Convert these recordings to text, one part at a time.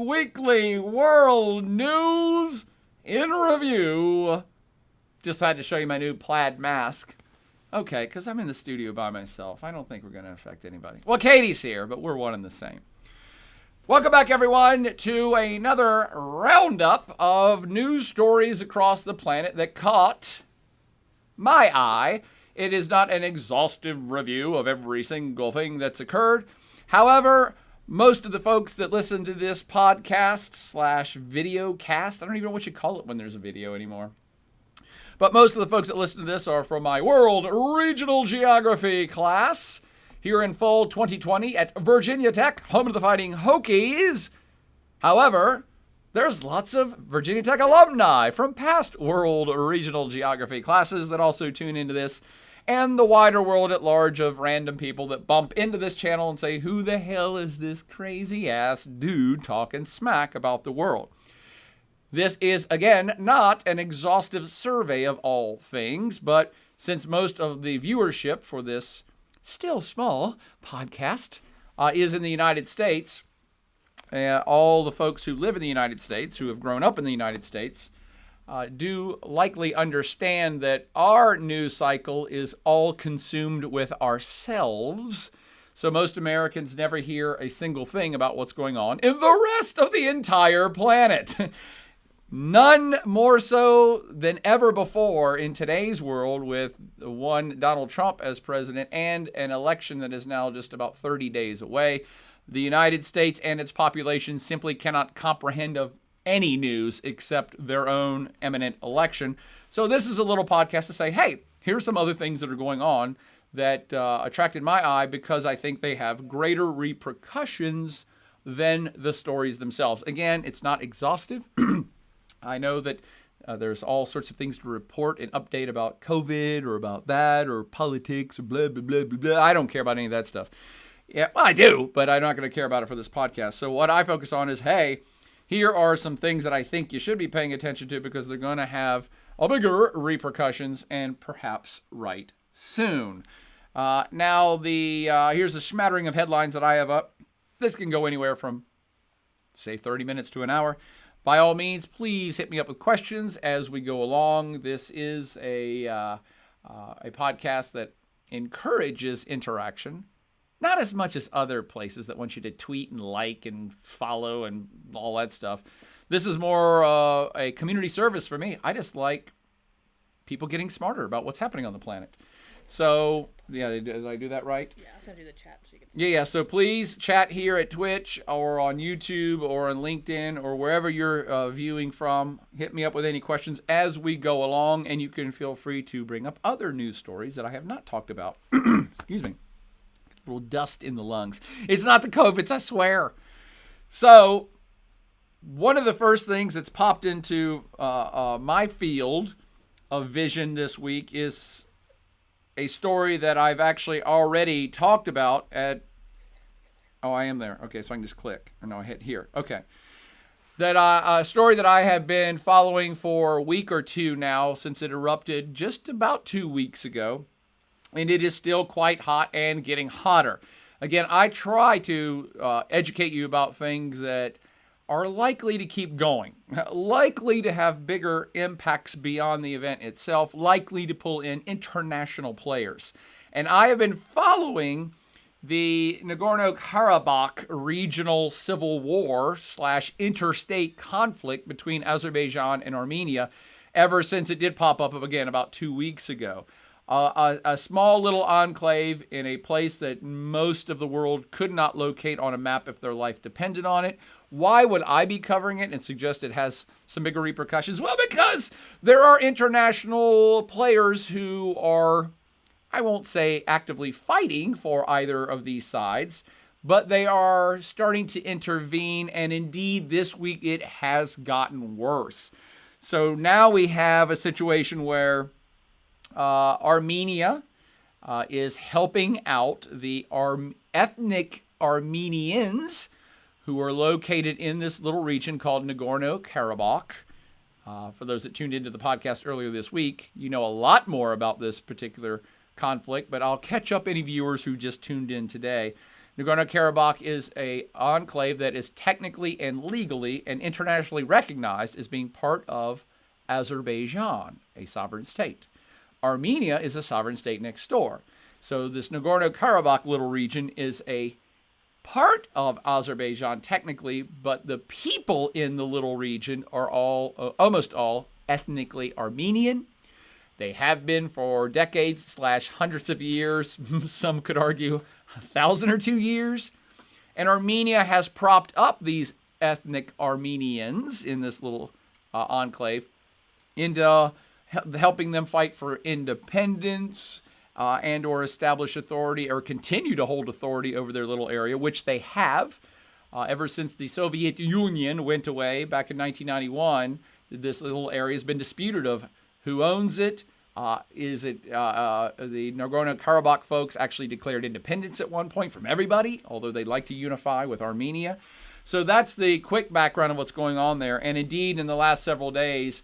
weekly world news in review. Just had to show you my new plaid mask. Okay, because I'm in the studio by myself. I don't think we're going to affect anybody. Well, Katie's here, but we're one and the same. Welcome back, everyone, to another roundup of news stories across the planet that caught my eye. It is not an exhaustive review of every single thing that's occurred. However, most of the folks that listen to this podcast / video cast, I don't even know what you call it when there's a video anymore. But most of the folks that listen to this are from my World Regional Geography class here in fall 2020 at Virginia Tech, home of the Fighting Hokies. However, there's lots of Virginia Tech alumni from past World Regional Geography classes that also tune into this, and the wider world at large of random people that bump into this channel and say, who the hell is this crazy-ass dude talking smack about the world? This is, again, not an exhaustive survey of all things, but since most of the viewership for this still small podcast is in the United States, all the folks who live in the United States, who have grown up in the United States, do likely understand that our news cycle is all consumed with ourselves. So most Americans never hear a single thing about what's going on in the rest of the entire planet. None more so than ever before in today's world with one Donald Trump as president and an election that is now just about 30 days away. The United States and its population simply cannot comprehend of any news except their own imminent election. So this is a little podcast to say, hey, here's some other things that are going on that attracted my eye because I think they have greater repercussions than the stories themselves. Again, it's not exhaustive. I know that there's all sorts of things to report and update about COVID or about that or politics or blah, blah, blah, blah, blah. I don't care about any of that stuff. Yeah, well, I do, but I'm not going to care about it for this podcast. So what I focus on is, hey, here are some things that I think you should be paying attention to because they're going to have a bigger repercussions and perhaps right soon. Now, here's a smattering of headlines that I have up. This can go anywhere from, say, 30 minutes to an hour. By all means, please hit me up with questions as we go along. This is a podcast that encourages interaction, not as much as other places that want you to tweet and like and follow and all that stuff. This is more a community service for me. I just like people getting smarter about what's happening on the planet. So, yeah, did I do that right? Yeah, I'll send you the chat so you can see. Yeah, so please chat here at Twitch or on YouTube or on LinkedIn or wherever you're viewing from. Hit me up with any questions as we go along, and you can feel free to bring up other news stories that I have not talked about. Excuse me. A little dust in the lungs. It's not the COVID, I swear. So, one of the first things that's popped into my field of vision this week is a story that I've actually already talked about at... Oh, I am there. Okay, so I can just click. Or no, I hit here. Okay. That a story that I have been following for a week or two now since it erupted just about 2 weeks ago. And it is still quite hot and getting hotter. Again, I try to educate you about things that are likely to keep going, likely to have bigger impacts beyond the event itself, likely to pull in international players. And I have been following the Nagorno-Karabakh regional civil war / interstate conflict between Azerbaijan and Armenia ever since it did pop up again about 2 weeks ago. A small little enclave in a place that most of the world could not locate on a map if their life depended on it. Why would I be covering it and suggest it has some bigger repercussions? Well, because there are international players who are, I won't say actively fighting for either of these sides, but they are starting to intervene, and indeed this week it has gotten worse. So now we have a situation where Armenia is helping out the ethnic Armenians who are located in this little region called Nagorno-Karabakh. For those that tuned into the podcast earlier this week, you know a lot more about this particular conflict, but I'll catch up any viewers who just tuned in today. Nagorno-Karabakh is an enclave that is technically and legally and internationally recognized as being part of Azerbaijan, a sovereign state. Armenia is a sovereign state next door. So this Nagorno-Karabakh little region is a part of Azerbaijan technically, but the people in the little region are almost all ethnically Armenian. They have been for decades / hundreds of years. Some could argue 1,000 or 2 years. And Armenia has propped up these ethnic Armenians in this little enclave into helping them fight for independence and or establish authority or continue to hold authority over their little area, which they have. Ever since the Soviet Union went away back in 1991, this little area has been disputed of who owns it. Is it the Nagorno-Karabakh folks actually declared independence at one point from everybody, although they'd like to unify with Armenia? So that's the quick background of what's going on there. And indeed, in the last several days,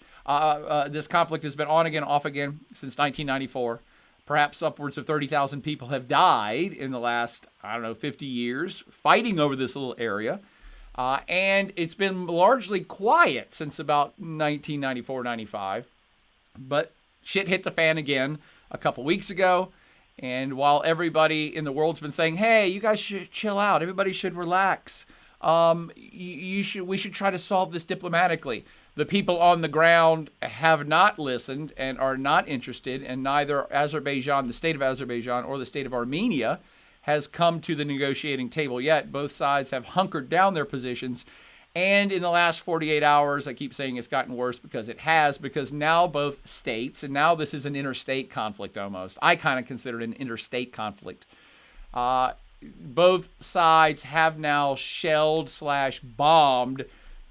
this conflict has been on again, off again since 1994. Perhaps upwards of 30,000 people have died in the last, 50 years fighting over this little area. And it's been largely quiet since about 1994, 95. But shit hit the fan again a couple weeks ago. And while everybody in the world's been saying, hey, you guys should chill out, everybody should relax, we should try to solve this diplomatically, the people on the ground have not listened and are not interested, and neither Azerbaijan, the state of Azerbaijan, or the state of Armenia has come to the negotiating table yet. Both sides have hunkered down their positions. And in the last 48 hours, I keep saying it's gotten worse because it has, because now both states, and now this is an interstate conflict almost. I kind of consider it an interstate conflict. Both sides have now shelled / bombed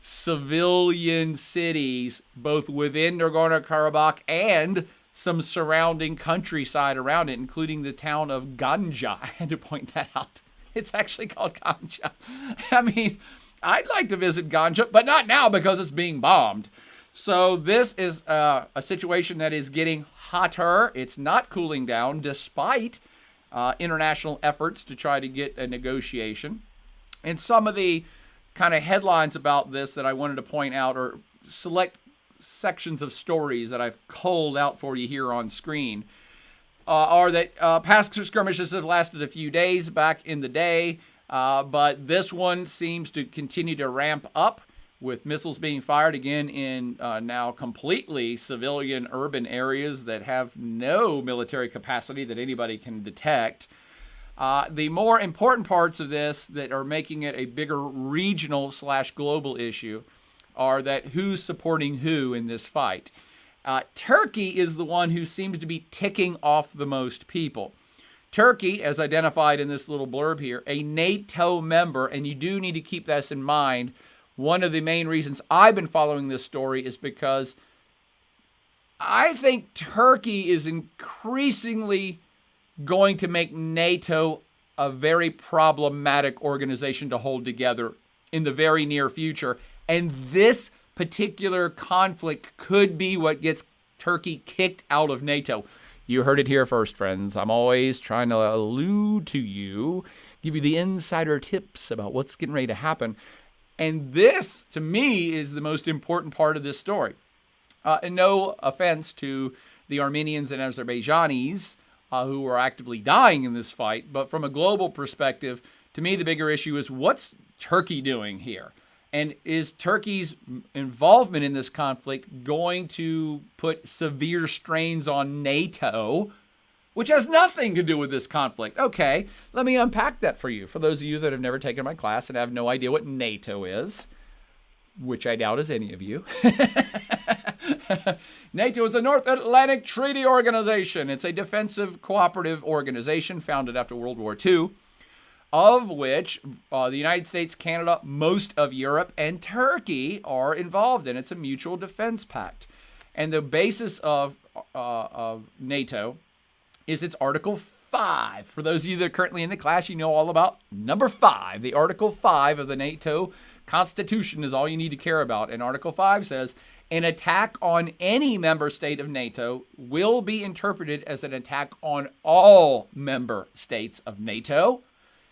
civilian cities, both within Nagorno-Karabakh and some surrounding countryside around it, including the town of Ganja. I had to point that out. It's actually called Ganja. I mean, I'd like to visit Ganja, but not now because it's being bombed. So this is a situation that is getting hotter. It's not cooling down despite international efforts to try to get a negotiation. And some of the kind of headlines about this that I wanted to point out, or select sections of stories that I've culled out for you here on screen, are that past skirmishes have lasted a few days back in the day, but this one seems to continue to ramp up with missiles being fired again in now completely civilian urban areas that have no military capacity that anybody can detect. The more important parts of this that are making it a bigger regional / global issue are that who's supporting who in this fight. Turkey is the one who seems to be ticking off the most people. Turkey, as identified in this little blurb here, a NATO member, and you do need to keep this in mind. One of the main reasons I've been following this story is because I think Turkey is increasingly going to make NATO a very problematic organization to hold together in the very near future. And this particular conflict could be what gets Turkey kicked out of NATO. You heard it here first, friends. I'm always trying to allude to you, give you the insider tips about what's getting ready to happen. And this, to me, is the most important part of this story. And no offense to the Armenians and Azerbaijanis who are actively dying in this fight, but from a global perspective, to me, the bigger issue is what's Turkey doing here? And is Turkey's involvement in this conflict going to put severe strains on NATO, which has nothing to do with this conflict? Okay, let me unpack that for you. For those of you that have never taken my class and have no idea what NATO is, which I doubt is any of you. NATO is the North Atlantic Treaty Organization. It's a defensive cooperative organization founded after World War II, of which the United States, Canada, most of Europe, and Turkey are involved in. It's a mutual defense pact. And the basis of NATO is its Article 5. For those of you that are currently in the class, you know all about number 5. The Article 5 of the NATO Constitution is all you need to care about. And Article 5 says, an attack on any member state of NATO will be interpreted as an attack on all member states of NATO,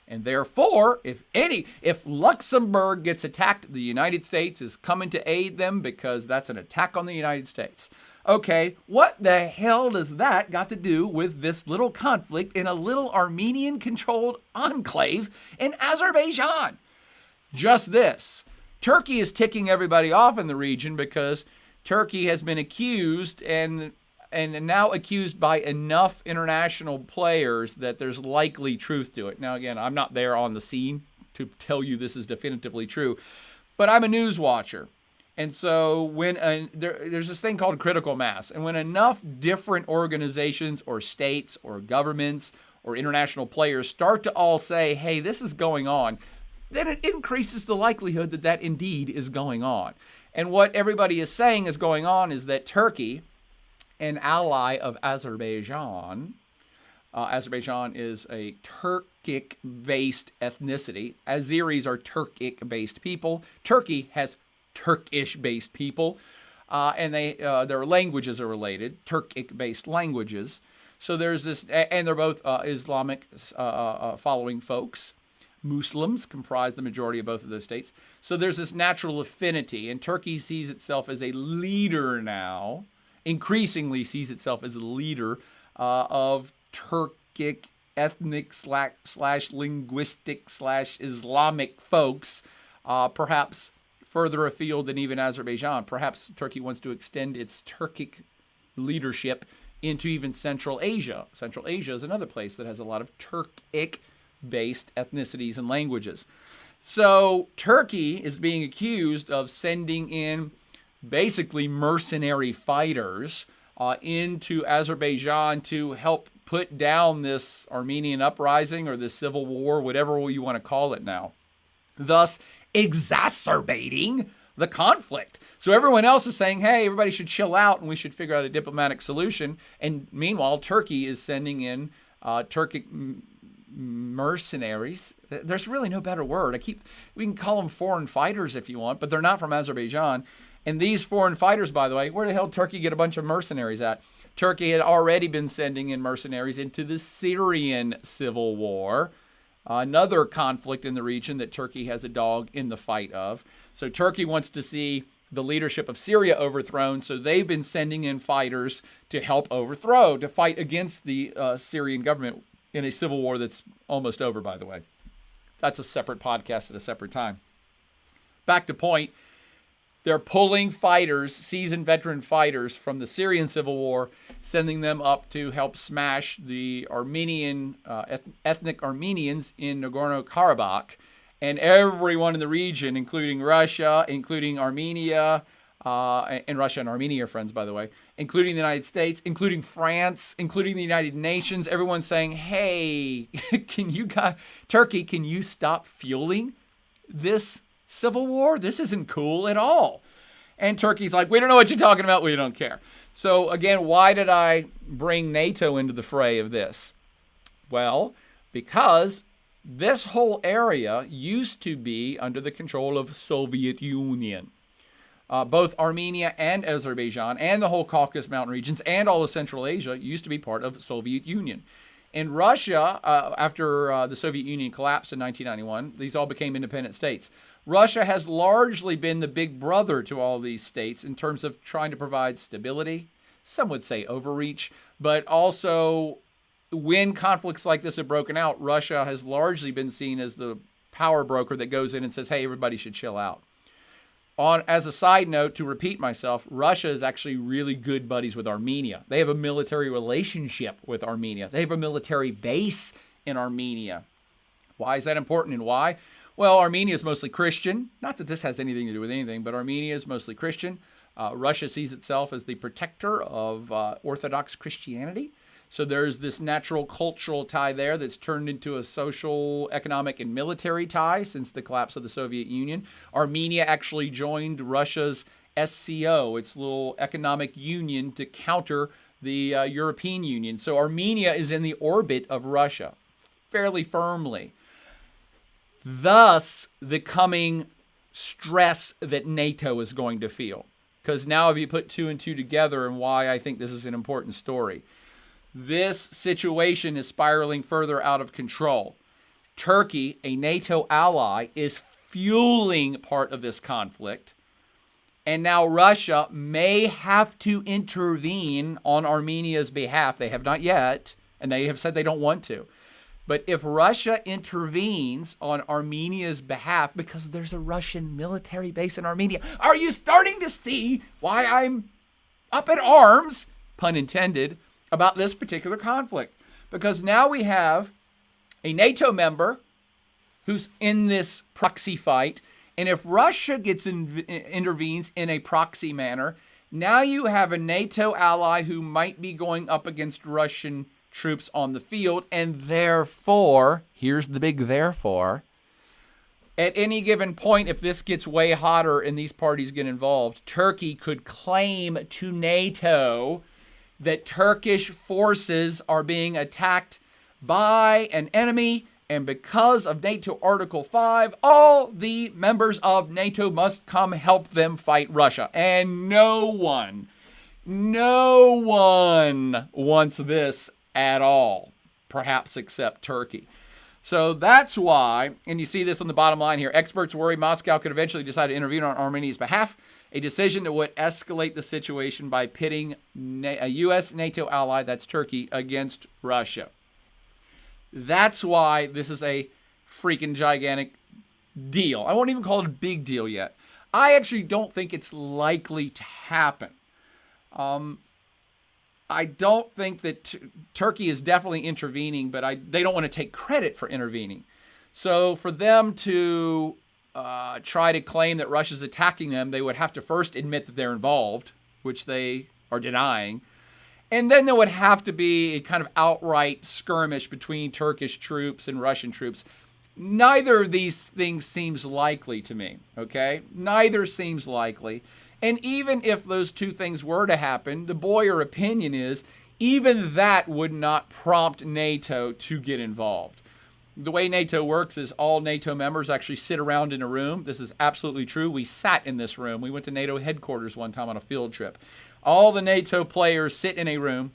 And therefore, if Luxembourg gets attacked, the United States is coming to aid them because that's an attack on the United States. Okay, what the hell does that got to do with this little conflict in a little Armenian-controlled enclave in Azerbaijan? Just this. Turkey is ticking everybody off in the region because Turkey has been accused and now accused by enough international players that there's likely truth to it. Now, again, I'm not there on the scene to tell you this is definitively true, but I'm a news watcher. And so when there's this thing called critical mass, and when enough different organizations or states or governments or international players start to all say, hey, this is going on, then it increases the likelihood that that indeed is going on. And what everybody is saying is going on is that Turkey, an ally of Azerbaijan, Azerbaijan is a Turkic-based ethnicity. Azeris are Turkic-based people. Turkey has Turkish-based people, and their languages are related, Turkic-based languages. So there's this, and they're both Islamic following folks. Muslims comprise the majority of both of those states. So there's this natural affinity, and Turkey sees itself as a leader now, increasingly sees itself as a leader of Turkic ethnic slash linguistic slash Islamic folks, perhaps further afield than even Azerbaijan. Perhaps Turkey wants to extend its Turkic leadership into even Central Asia. Central Asia is another place that has a lot of Turkic-based ethnicities and languages. So Turkey is being accused of sending in basically mercenary fighters into Azerbaijan to help put down this Armenian uprising or this civil war, whatever you want to call it now, thus exacerbating the conflict. So everyone else is saying, hey, everybody should chill out and we should figure out a diplomatic solution. And meanwhile, Turkey is sending in Turkic mercenaries. There's really no better word. We can call them foreign fighters if you want, but they're not from Azerbaijan. And these foreign fighters, by the way, where the hell did Turkey get a bunch of mercenaries at? Turkey had already been sending in mercenaries into the Syrian civil war, another conflict in the region that Turkey has a dog in the fight of. So Turkey wants to see the leadership of Syria overthrown, so they've been sending in fighters to help overthrow, to fight against the Syrian government in a civil war that's almost over, by the way. That's a separate podcast at a separate time. Back to point. They're pulling fighters, seasoned veteran fighters from the Syrian civil war, sending them up to help smash the Armenian, ethnic Armenians in Nagorno-Karabakh. And everyone in the region, including Russia, including Armenia, and Russia and Armenia are friends, by the way, including the United States, including France, including the United Nations, everyone's saying, hey, Turkey, can you stop fueling this civil war? This isn't cool at all. And Turkey's like, we don't know what you're talking about. We don't care. So again, why did I bring NATO into the fray of this? Well, because this whole area used to be under the control of Soviet Union. Both Armenia and Azerbaijan and the whole Caucasus Mountain regions and all of Central Asia used to be part of Soviet Union. In Russia, after the Soviet Union collapsed in 1991, these all became independent states. Russia has largely been the big brother to all these states in terms of trying to provide stability. Some would say overreach, but also when conflicts like this have broken out, Russia has largely been seen as the power broker that goes in and says, hey, everybody should chill out. As a side note, to repeat myself, Russia is actually really good buddies with Armenia. They have a military relationship with Armenia. They have a military base in Armenia. Why is that important and why? Well, Armenia is mostly Christian. Not that this has anything to do with anything, but Armenia is mostly Christian. Russia sees itself as the protector of Orthodox Christianity. So there's this natural cultural tie there that's turned into a social, economic, and military tie since the collapse of the Soviet Union. Armenia actually joined Russia's SCO, its little economic union, to counter the European Union. So Armenia is in the orbit of Russia fairly firmly. Thus, the coming stress that NATO is going to feel. Because now if you put two and two together and why I think this is an important story. This situation is spiraling further out of control. Turkey, a NATO ally, is fueling part of this conflict. And now Russia may have to intervene on Armenia's behalf. They have not yet, and they have said they don't want to. But if Russia intervenes on Armenia's behalf, because there's a Russian military base in Armenia, are you starting to see why I'm up in arms, pun intended, about this particular conflict? Because now we have a NATO member who's in this proxy fight. And if Russia intervenes in a proxy manner, now you have a NATO ally who might be going up against Russian troops on the field. And therefore, here's the big therefore, at any given point, if this gets way hotter and these parties get involved, Turkey could claim to NATO that Turkish forces are being attacked by an enemy. And because of NATO Article 5, all the members of NATO must come help them fight Russia. And no one wants this at all, perhaps except Turkey. So that's why, and you see this on the bottom line here, experts worry Moscow could eventually decide to intervene on Armenia's behalf, a decision that would escalate the situation by pitting a U.S. NATO ally, that's Turkey, against Russia. That's why this is a freaking gigantic deal. I won't even call it a big deal yet. I actually don't think it's likely to happen. I don't think that Turkey is definitely intervening, but they don't want to take credit for intervening. So for them to try to claim that Russia's attacking them, they would have to first admit that they're involved, which they are denying. And then there would have to be a kind of outright skirmish between Turkish troops and Russian troops. Neither of these things seems likely to me, okay? Neither seems likely. And even if those two things were to happen, the Boyer opinion is even that would not prompt NATO to get involved. The way NATO works is all NATO members actually sit around in a room. This is absolutely true. We sat in this room. We went to NATO headquarters one time on a field trip. All the NATO players sit in a room.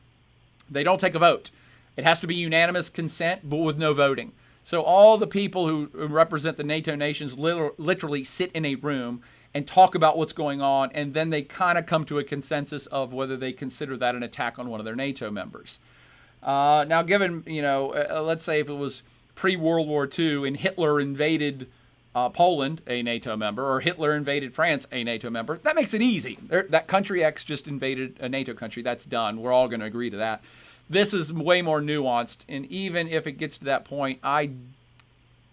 They don't take a vote. It has to be unanimous consent, but with no voting. So all the people who represent the NATO nations literally sit in a room and talk about what's going on, and then they kind of come to a consensus of whether they consider that an attack on one of their NATO members. Now, given, let's say if it was pre-World War II and Hitler invaded Poland, a NATO member, or Hitler invaded France, a NATO member, that makes it easy. That country X just invaded a NATO country. That's done. We're all going to agree to that. This is way more nuanced, and even if it gets to that point, I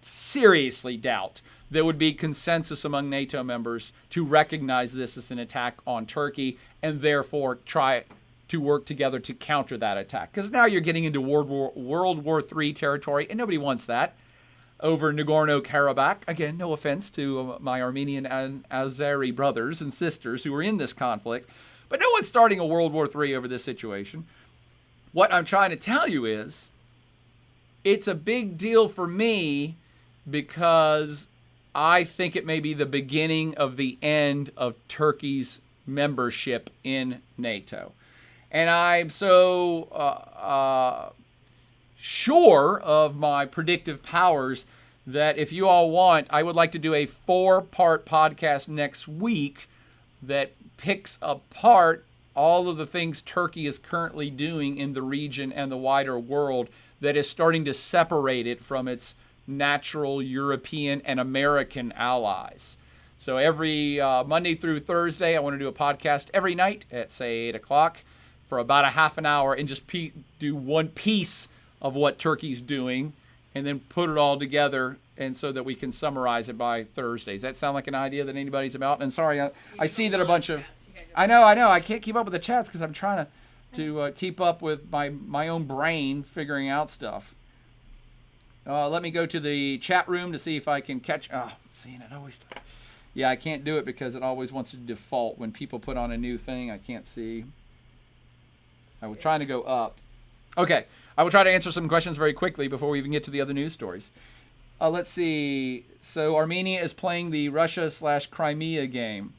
seriously doubt there would be consensus among NATO members to recognize this as an attack on Turkey and therefore try to work together to counter that attack. Because now you're getting into World War III territory, and nobody wants that. Over Nagorno-Karabakh. Again, no offense to my Armenian and Azeri brothers and sisters who are in this conflict, but no one's starting a World War III over this situation. What I'm trying to tell you is it's a big deal for me because I think it may be the beginning of the end of Turkey's membership in NATO. And I'm so sure of my predictive powers that if you all want, I would like to do a 4-part podcast next week that picks apart all of the things Turkey is currently doing in the region and the wider world that is starting to separate it from its natural European and American allies. So every Monday through Thursday, I want to do a podcast every night at, say, 8 o'clock for about a half an hour and just do one piece of what Turkey's doing and then put it all together and so that we can summarize it by Thursday. Does that sound like an idea that anybody's about? And sorry, I see that a bunch of... I know. I can't keep up with the chats because I'm trying to keep up with my own brain figuring out stuff. Let me go to the chat room to see if I can catch... Oh, seeing it always... Yeah, I can't do it because it always wants to default. When people put on a new thing, I can't see. I was trying to go up. Okay, I will try to answer some questions very quickly before we even get to the other news stories. Let's see. So Armenia is playing the Russia/Crimea game.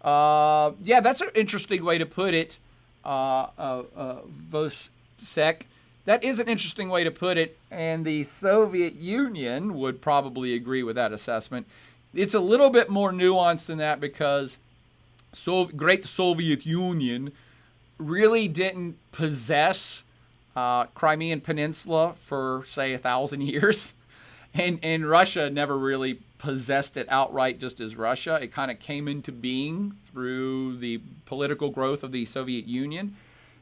Yeah, that's an interesting way to put it, Vosek. that is an interesting way to put it, and the Soviet Union would probably agree with that assessment. It's a little bit more nuanced than that because Great Soviet Union really didn't possess Crimean Peninsula for, say, 1,000 years. And Russia never really possessed it outright just as Russia. It kind of came into being through the political growth of the Soviet Union.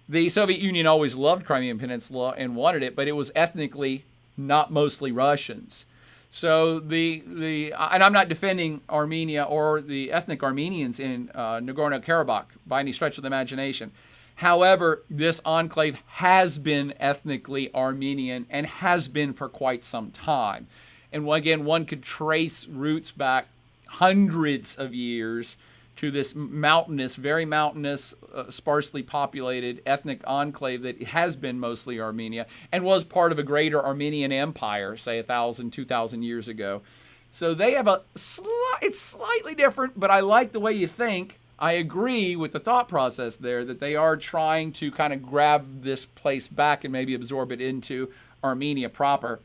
The Soviet Union always loved Crimean Peninsula and wanted it, but it was ethnically not mostly Russians. So and I'm not defending Armenia or the ethnic Armenians in Nagorno-Karabakh by any stretch of the imagination. However, this enclave has been ethnically Armenian and has been for quite some time. And again, one could trace roots back hundreds of years to this mountainous, very mountainous, sparsely populated ethnic enclave that has been mostly Armenia and was part of a greater Armenian empire, say 1,000, 2,000 years ago. So they have it's slightly different, but I like the way you think. I agree with the thought process there that they are trying to kind of grab this place back and maybe absorb it into Armenia proper.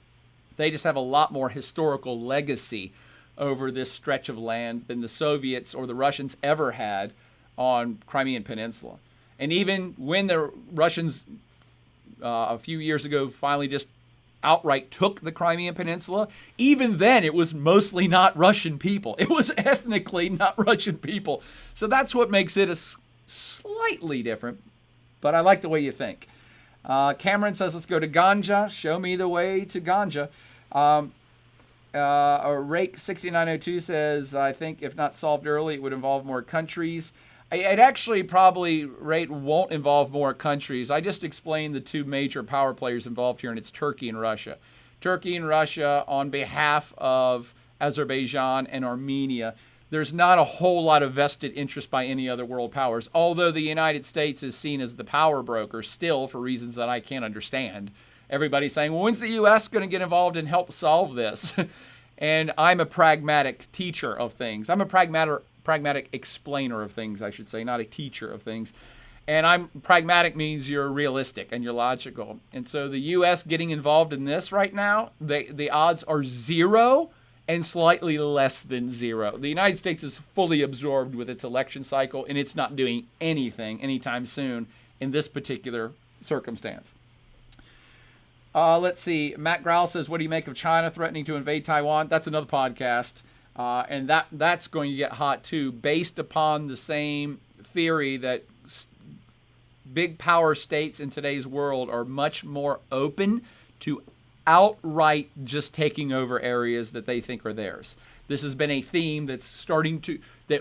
They just have a lot more historical legacy over this stretch of land than the Soviets or the Russians ever had on Crimean Peninsula. And even when the Russians a few years ago finally just outright took the Crimean Peninsula, even then it was mostly not Russian people. It was ethnically not Russian people. So that's what makes it slightly different, but I like the way you think. Cameron says, let's go to Ganja. Show me the way to Ganja. Rake 6902 says, I think if not solved early, it would involve more countries. It actually probably won't involve more countries. I just explained the two major power players involved here, and it's Turkey and Russia. Turkey and Russia on behalf of Azerbaijan and Armenia. There's not a whole lot of vested interest by any other world powers, although the United States is seen as the power broker still for reasons that I can't understand. Everybody's saying, well, when's the U.S. going to get involved and help solve this? And I'm a pragmatic teacher of things. I'm a pragmatic explainer of things, I should say, not a teacher of things. And pragmatic means you're realistic and you're logical. And so the U.S. getting involved in this right now, the odds are 0 and slightly less than 0. The United States is fully absorbed with its election cycle, and it's not doing anything anytime soon in this particular circumstance. Let's see. Matt Growl says, what do you make of China threatening to invade Taiwan? That's another podcast. And that's going to get hot too, based upon the same theory that big power states in today's world are much more open to outright just taking over areas that they think are theirs. This has been a theme that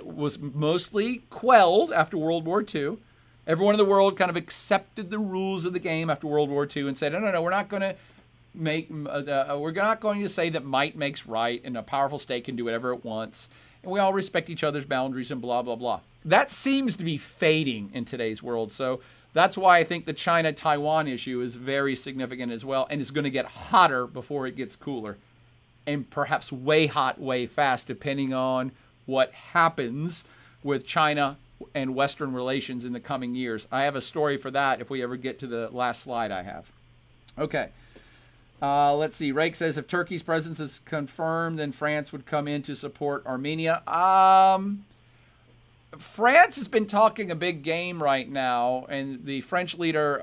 was mostly quelled after World War II. Everyone in the world kind of accepted the rules of the game after World War II and said, no, we're not going to we're not going to say that might makes right and a powerful state can do whatever it wants. And we all respect each other's boundaries and blah, blah, blah. That seems to be fading in today's world. So that's why I think the China-Taiwan issue is very significant as well, and it's going to get hotter before it gets cooler, and perhaps way hot, way fast, depending on what happens with China and Western relations in the coming years. I have a story for that if we ever get to the last slide I have. Okay. Let's see. Rake says, if Turkey's presence is confirmed, then France would come in to support Armenia. France has been talking a big game right now, and the French leader,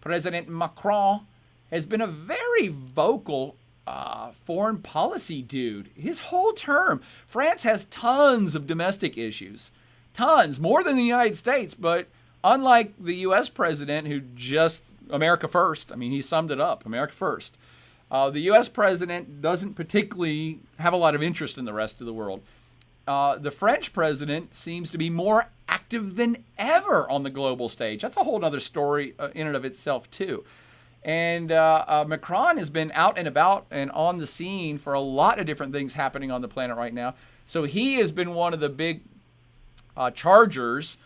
President Macron, has been a very vocal foreign policy dude his whole term. France has tons of domestic issues. Tons. More than the United States, but unlike the U.S. president who just America first. I mean, he summed it up. America first. The U.S. president doesn't particularly have a lot of interest in the rest of the world. The French president seems to be more active than ever on the global stage. That's a whole other story in and of itself, too. And Macron has been out and about and on the scene for a lot of different things happening on the planet right now. So he has been one of the big chargers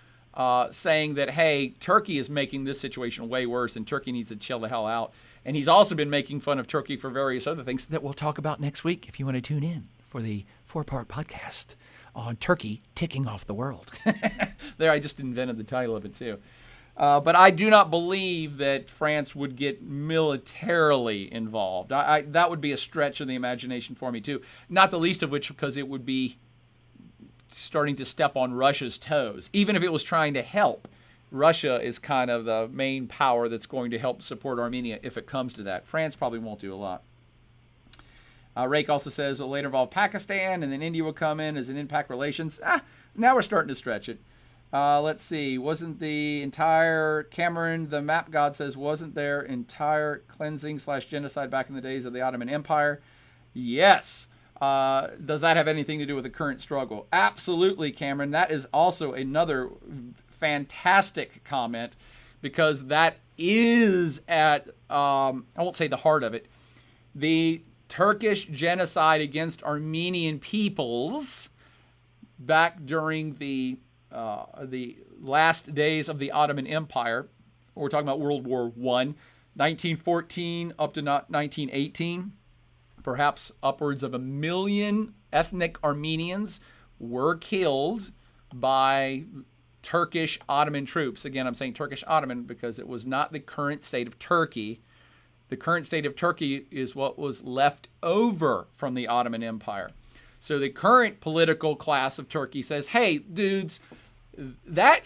saying that, hey, Turkey is making this situation way worse and Turkey needs to chill the hell out. And he's also been making fun of Turkey for various other things that we'll talk about next week if you want to tune in for the 4-part podcast on Turkey ticking off the world. There, I just invented the title of it too. But I do not believe that France would get militarily involved. That would be a stretch of the imagination for me, too. Not the least of which because it would be starting to step on Russia's toes. Even if it was trying to help, Russia is kind of the main power that's going to help support Armenia if it comes to that. France probably won't do a lot. Rake also says it'll later involve Pakistan, and then India will come in as an impact relations. Now we're starting to stretch it. Let's see. Wasn't the entire Cameron, the map god says, wasn't there entire cleansing / genocide back in the days of the Ottoman Empire? Yes. Does that have anything to do with the current struggle? Absolutely, Cameron. That is also another fantastic comment because that is at, I won't say the heart of it, the Turkish genocide against Armenian peoples back during the last days of the Ottoman Empire. We're talking about World War I, 1914 up to 1918. Perhaps upwards of 1 million ethnic Armenians were killed by Turkish Ottoman troops. Again, I'm saying Turkish Ottoman because it was not the current state of Turkey. The current state of Turkey is what was left over from the Ottoman Empire. So the current political class of Turkey says, hey, dudes, that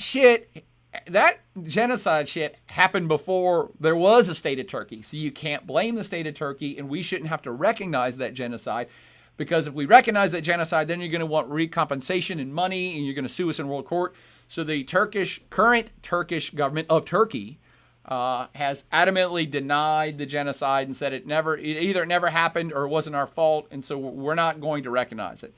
genocide shit happened before there was a state of Turkey. So you can't blame the state of Turkey, and we shouldn't have to recognize that genocide. Because if we recognize that genocide, then you're going to want recompensation and money, and you're going to sue us in world court. So the current Turkish government of Turkey has adamantly denied the genocide and said either it never happened or it wasn't our fault, and so we're not going to recognize it.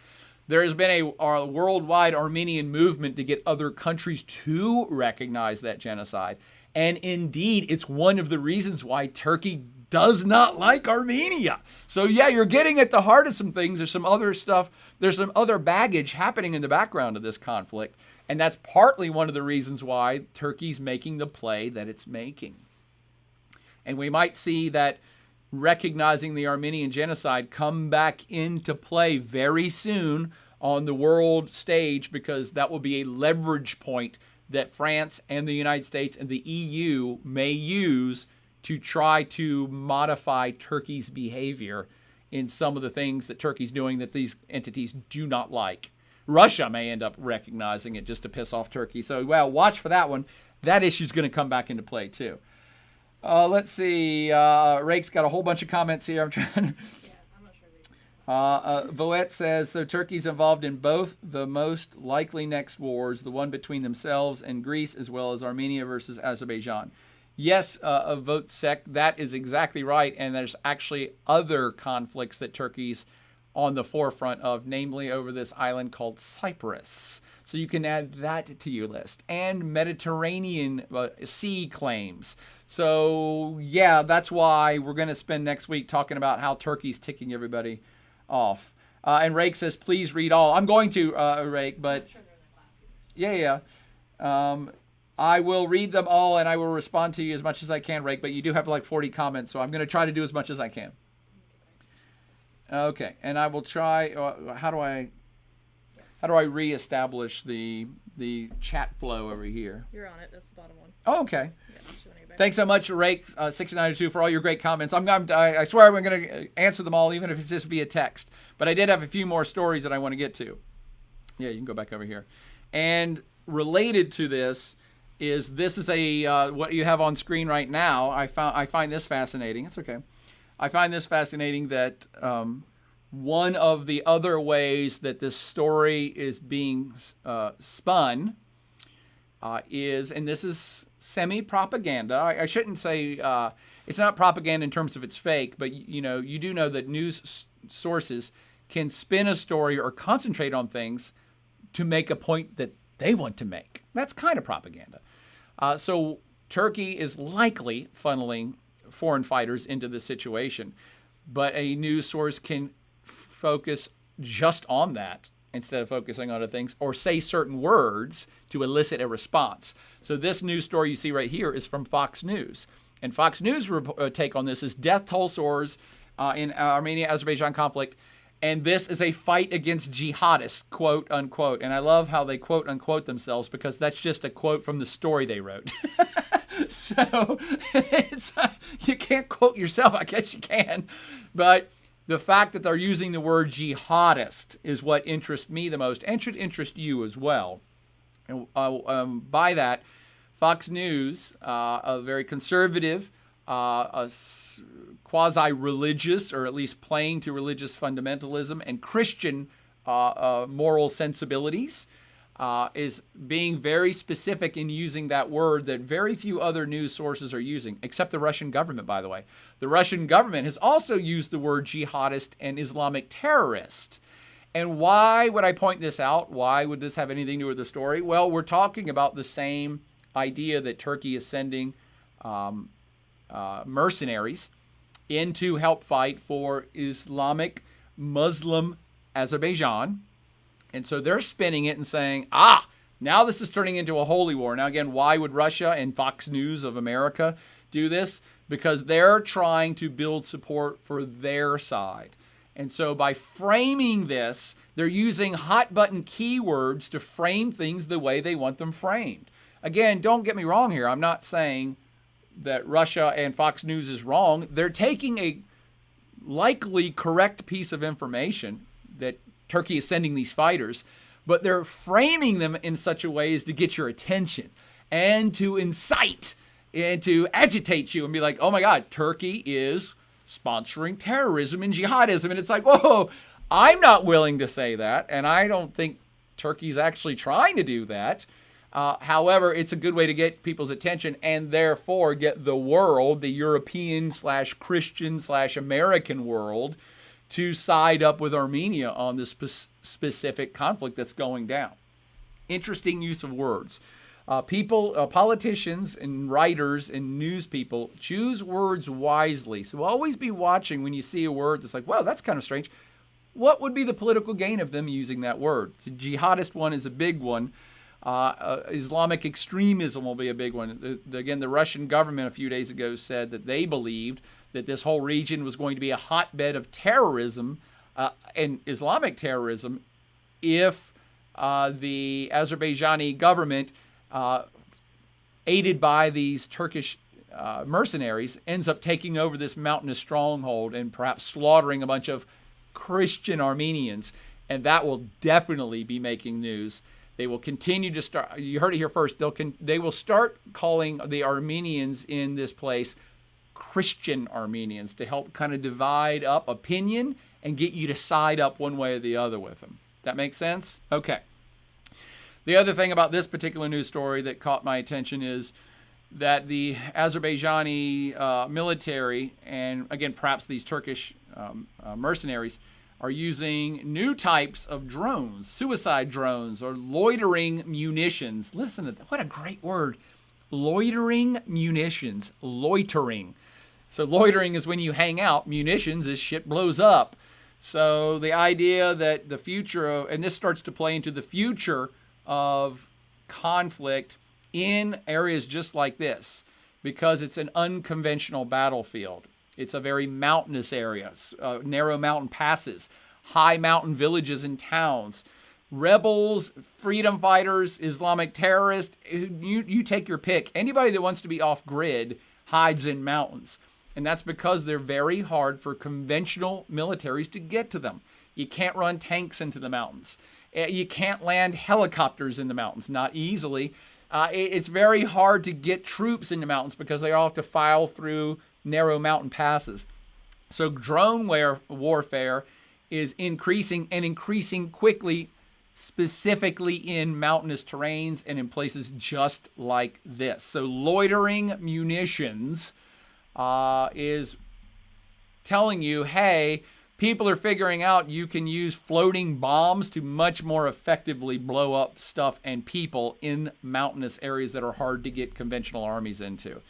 There has been a worldwide Armenian movement to get other countries to recognize that genocide. And indeed, it's one of the reasons why Turkey does not like Armenia. So yeah, you're getting at the heart of some things. There's some other stuff. There's some other baggage happening in the background of this conflict. And that's partly one of the reasons why Turkey's making the play that it's making. And we might see that recognizing the Armenian genocide come back into play very soon on the world stage, because that will be a leverage point that France and the United States and the EU may use to try to modify Turkey's behavior in some of the things that Turkey's doing that these entities do not like. Russia may end up recognizing it just to piss off Turkey. So, well, watch for that one. That issue's going to come back into play, too. Let's see. Rake's got a whole bunch of comments here. I'm trying to... Yeah, I'm not sure. Voet says, so Turkey's involved in both the most likely next wars, the one between themselves and Greece, as well as Armenia versus Azerbaijan. Yes, Vote Sec, that is exactly right. And there's actually other conflicts that Turkey's on the forefront of, namely over this island called Cyprus. So you can add that to your list. And Mediterranean Sea claims. So yeah, that's why we're going to spend next week talking about how Turkey's ticking everybody off. And Rake says, please read all. I'm going to, Rake, but... I'm sure they're in the class either. Yeah. I will read them all, and I will respond to you as much as I can, Rake, but you do have like 40 comments, so I'm going to try to do as much as I can. Okay, and I will try. How do I reestablish the chat flow over here? You're on it. That's the bottom one. Oh, okay. Yeah, Thanks so much, Rake 6902, for all your great comments. I swear I'm going to answer them all, even if it's just via text. But I did have a few more stories that I want to get to. Yeah, you can go back over here. And related to this is a what you have on screen right now. I find this fascinating. It's okay. I find this fascinating that one of the other ways that this story is being spun is, and this is semi-propaganda. I shouldn't say it's not propaganda in terms of it's fake, but you do know that news sources can spin a story or concentrate on things to make a point that they want to make. That's kind of propaganda. So Turkey is likely funneling foreign fighters into this situation, but a news source can focus just on that instead of focusing on other things, or say certain words to elicit a response. So this news story you see right here is from Fox News, and Fox News take on this is death toll soars in Armenia-Azerbaijan conflict And this is a fight against jihadists, quote unquote. And I love how they quote unquote themselves because that's just a quote from the story they wrote. So you can't quote yourself. I guess you can. But the fact that they're using the word jihadist is what interests me the most and should interest you as well. And by that, Fox News, a very conservative, quasi-religious, or at least playing to religious fundamentalism and Christian moral sensibilities, is being very specific in using that word that very few other news sources are using, except the Russian government, by the way. The Russian government has also used the word jihadist and Islamic terrorist. And why would I point this out? Why would this have anything to do with the story? Well, we're talking about the same idea that Turkey is sending mercenaries in to help fight for Islamic Muslim Azerbaijan. And so they're spinning it and saying, now this is turning into a holy war. Now, again, why would Russia and Fox News of America do this? Because they're trying to build support for their side. And so by framing this, they're using hot button keywords to frame things the way they want them framed. Again, don't get me wrong here. I'm not saying that Russia and Fox News is wrong. They're taking a likely correct piece of information that Turkey is sending these fighters, but they're framing them in such a way as to get your attention and to incite and to agitate you and be like, oh my God, Turkey is sponsoring terrorism and jihadism. And it's like, whoa, I'm not willing to say that. And I don't think Turkey's actually trying to do that. However, it's a good way to get people's attention and therefore get the world, the European / Christian / American world, to side up with Armenia on this specific conflict that's going down. Interesting use of words. Politicians and writers and news people choose words wisely. So always be watching when you see a word that's like, well, that's kind of strange. What would be the political gain of them using that word? The jihadist one is a big one. Islamic extremism will be a big one. Again, the Russian government a few days ago said that they believed that this whole region was going to be a hotbed of terrorism and Islamic terrorism if the Azerbaijani government, aided by these Turkish mercenaries, ends up taking over this mountainous stronghold and perhaps slaughtering a bunch of Christian Armenians. And that will definitely be making news. They will continue to start. You heard it here first. They will start calling the Armenians in this place Christian Armenians to help kind of divide up opinion and get you to side up one way or the other with them. That makes sense? Okay. The other thing about this particular news story that caught my attention is that the Azerbaijani military, and again, perhaps these Turkish mercenaries, are using new types of drones, suicide drones or loitering munitions. Listen to that. What a great word. Loitering munitions. Loitering. So loitering is when you hang out. Munitions is shit blows up. So the idea that the future of, and this starts to play into the future of conflict in areas just like this, because it's an unconventional battlefield. It's a very mountainous area, narrow mountain passes, high mountain villages and towns. Rebels, freedom fighters, Islamic terrorists, you take your pick. Anybody that wants to be off-grid hides in mountains. And that's because they're very hard for conventional militaries to get to them. You can't run tanks into the mountains. You can't land helicopters in the mountains, not easily. It's very hard to get troops in the mountains because they all have to file through narrow mountain passes. So drone warfare is increasing and increasing quickly, specifically in mountainous terrains and in places just like this. So loitering munitions is telling you, hey, people are figuring out you can use floating bombs to much more effectively blow up stuff and people in mountainous areas that are hard to get conventional armies into.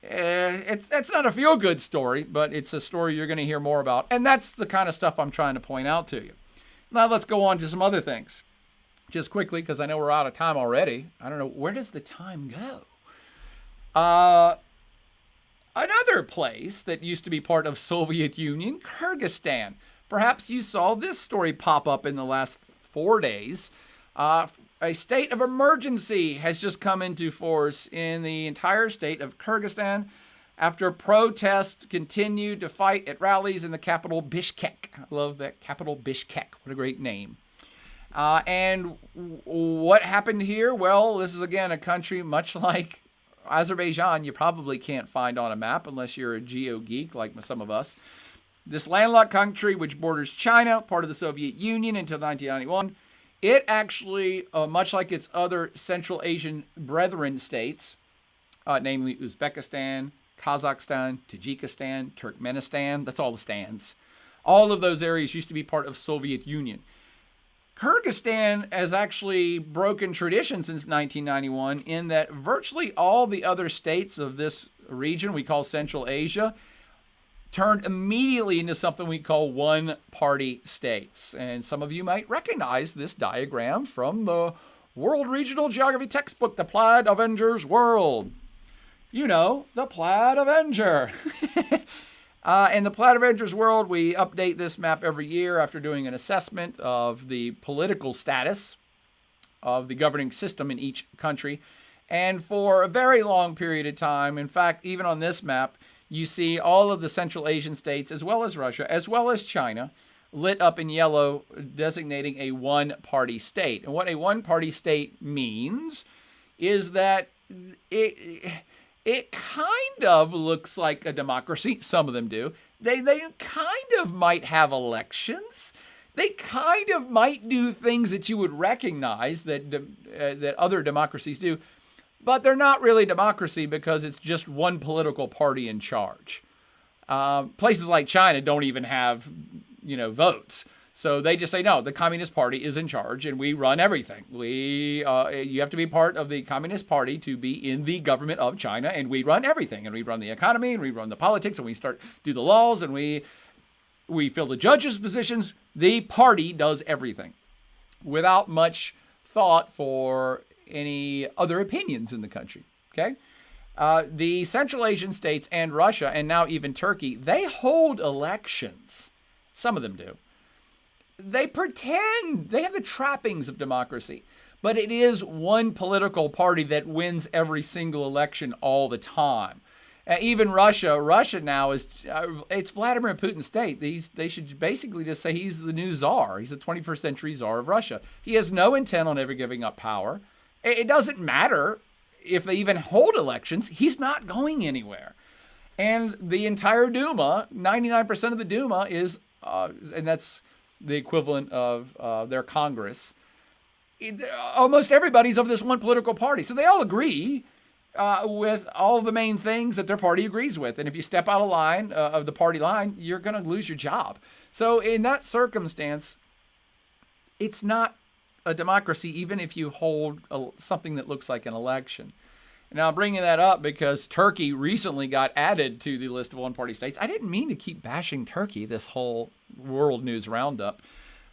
It's not a feel-good story, but it's a story you're going to hear more about. And that's the kind of stuff I'm trying to point out to you. Now let's go on to some other things. Just quickly, because I know we're out of time already. I don't know, where does the time go? Another place that used to be part of Soviet Union, Kyrgyzstan. perhaps you saw this story pop up in the last 4 days. A state of emergency has just come into force in the entire state of Kyrgyzstan after protests continued to fight at rallies in the capital Bishkek. I love that capital Bishkek. What a great name. And what happened here? Well, this is, again, a country much like Azerbaijan you probably can't find on a map unless you're a geo geek like some of us. This landlocked country, which borders China, part of the Soviet Union until 1991, it actually, much like its other Central Asian brethren states, namely Uzbekistan, Kazakhstan, Tajikistan, Turkmenistan, that's all the stands. All of those areas used to be part of Soviet Union. Kyrgyzstan has actually broken tradition since 1991 in that virtually all the other states of this region we call Central Asia turned immediately into something we call one-party states. And some of you might recognize this diagram from the World Regional Geography textbook, The Plaid Avenger's World. You know, the Plaid Avenger. In the Plaid Avenger's World, we update this map every year after doing an assessment of the political status of the governing system in each country. And for a very long period of time, in fact, even on this map, you see all of the Central Asian states, as well as Russia, as well as China, lit up in yellow, designating a one-party state. And what a one-party state means is that it kind of looks like a democracy. Some of them do. They kind of might have elections. They kind of might do things that you would recognize that other democracies do. But they're not really democracy because it's just one political party in charge. Places like China don't even have, votes. So they just say, no, the Communist Party is in charge and we run everything. You have to be part of the Communist Party to be in the government of China, and we run everything. And we run the economy, and we run the politics, and we do the laws, and we fill the judges' positions. The party does everything without much thought for any other opinions in the country, okay? The Central Asian states and Russia, and now even Turkey, they hold elections. Some of them do. They pretend they have the trappings of democracy, but it is one political party that wins every single election all the time. Even Russia now it's Vladimir Putin's state. They should basically just say he's the new czar. He's the 21st century czar of Russia. He has no intent on ever giving up power. It doesn't matter if they even hold elections. He's not going anywhere. And the entire Duma, 99% of the Duma is, and that's the equivalent of their Congress, almost everybody's of this one political party. So they all agree with all of the main things that their party agrees with. And if you step out of line, of the party line, you're going to lose your job. So in that circumstance, it's not a democracy, even if you hold something that looks like an election. Now, I'm bringing that up because Turkey recently got added to the list of one-party states. I didn't mean to keep bashing Turkey this whole world news roundup,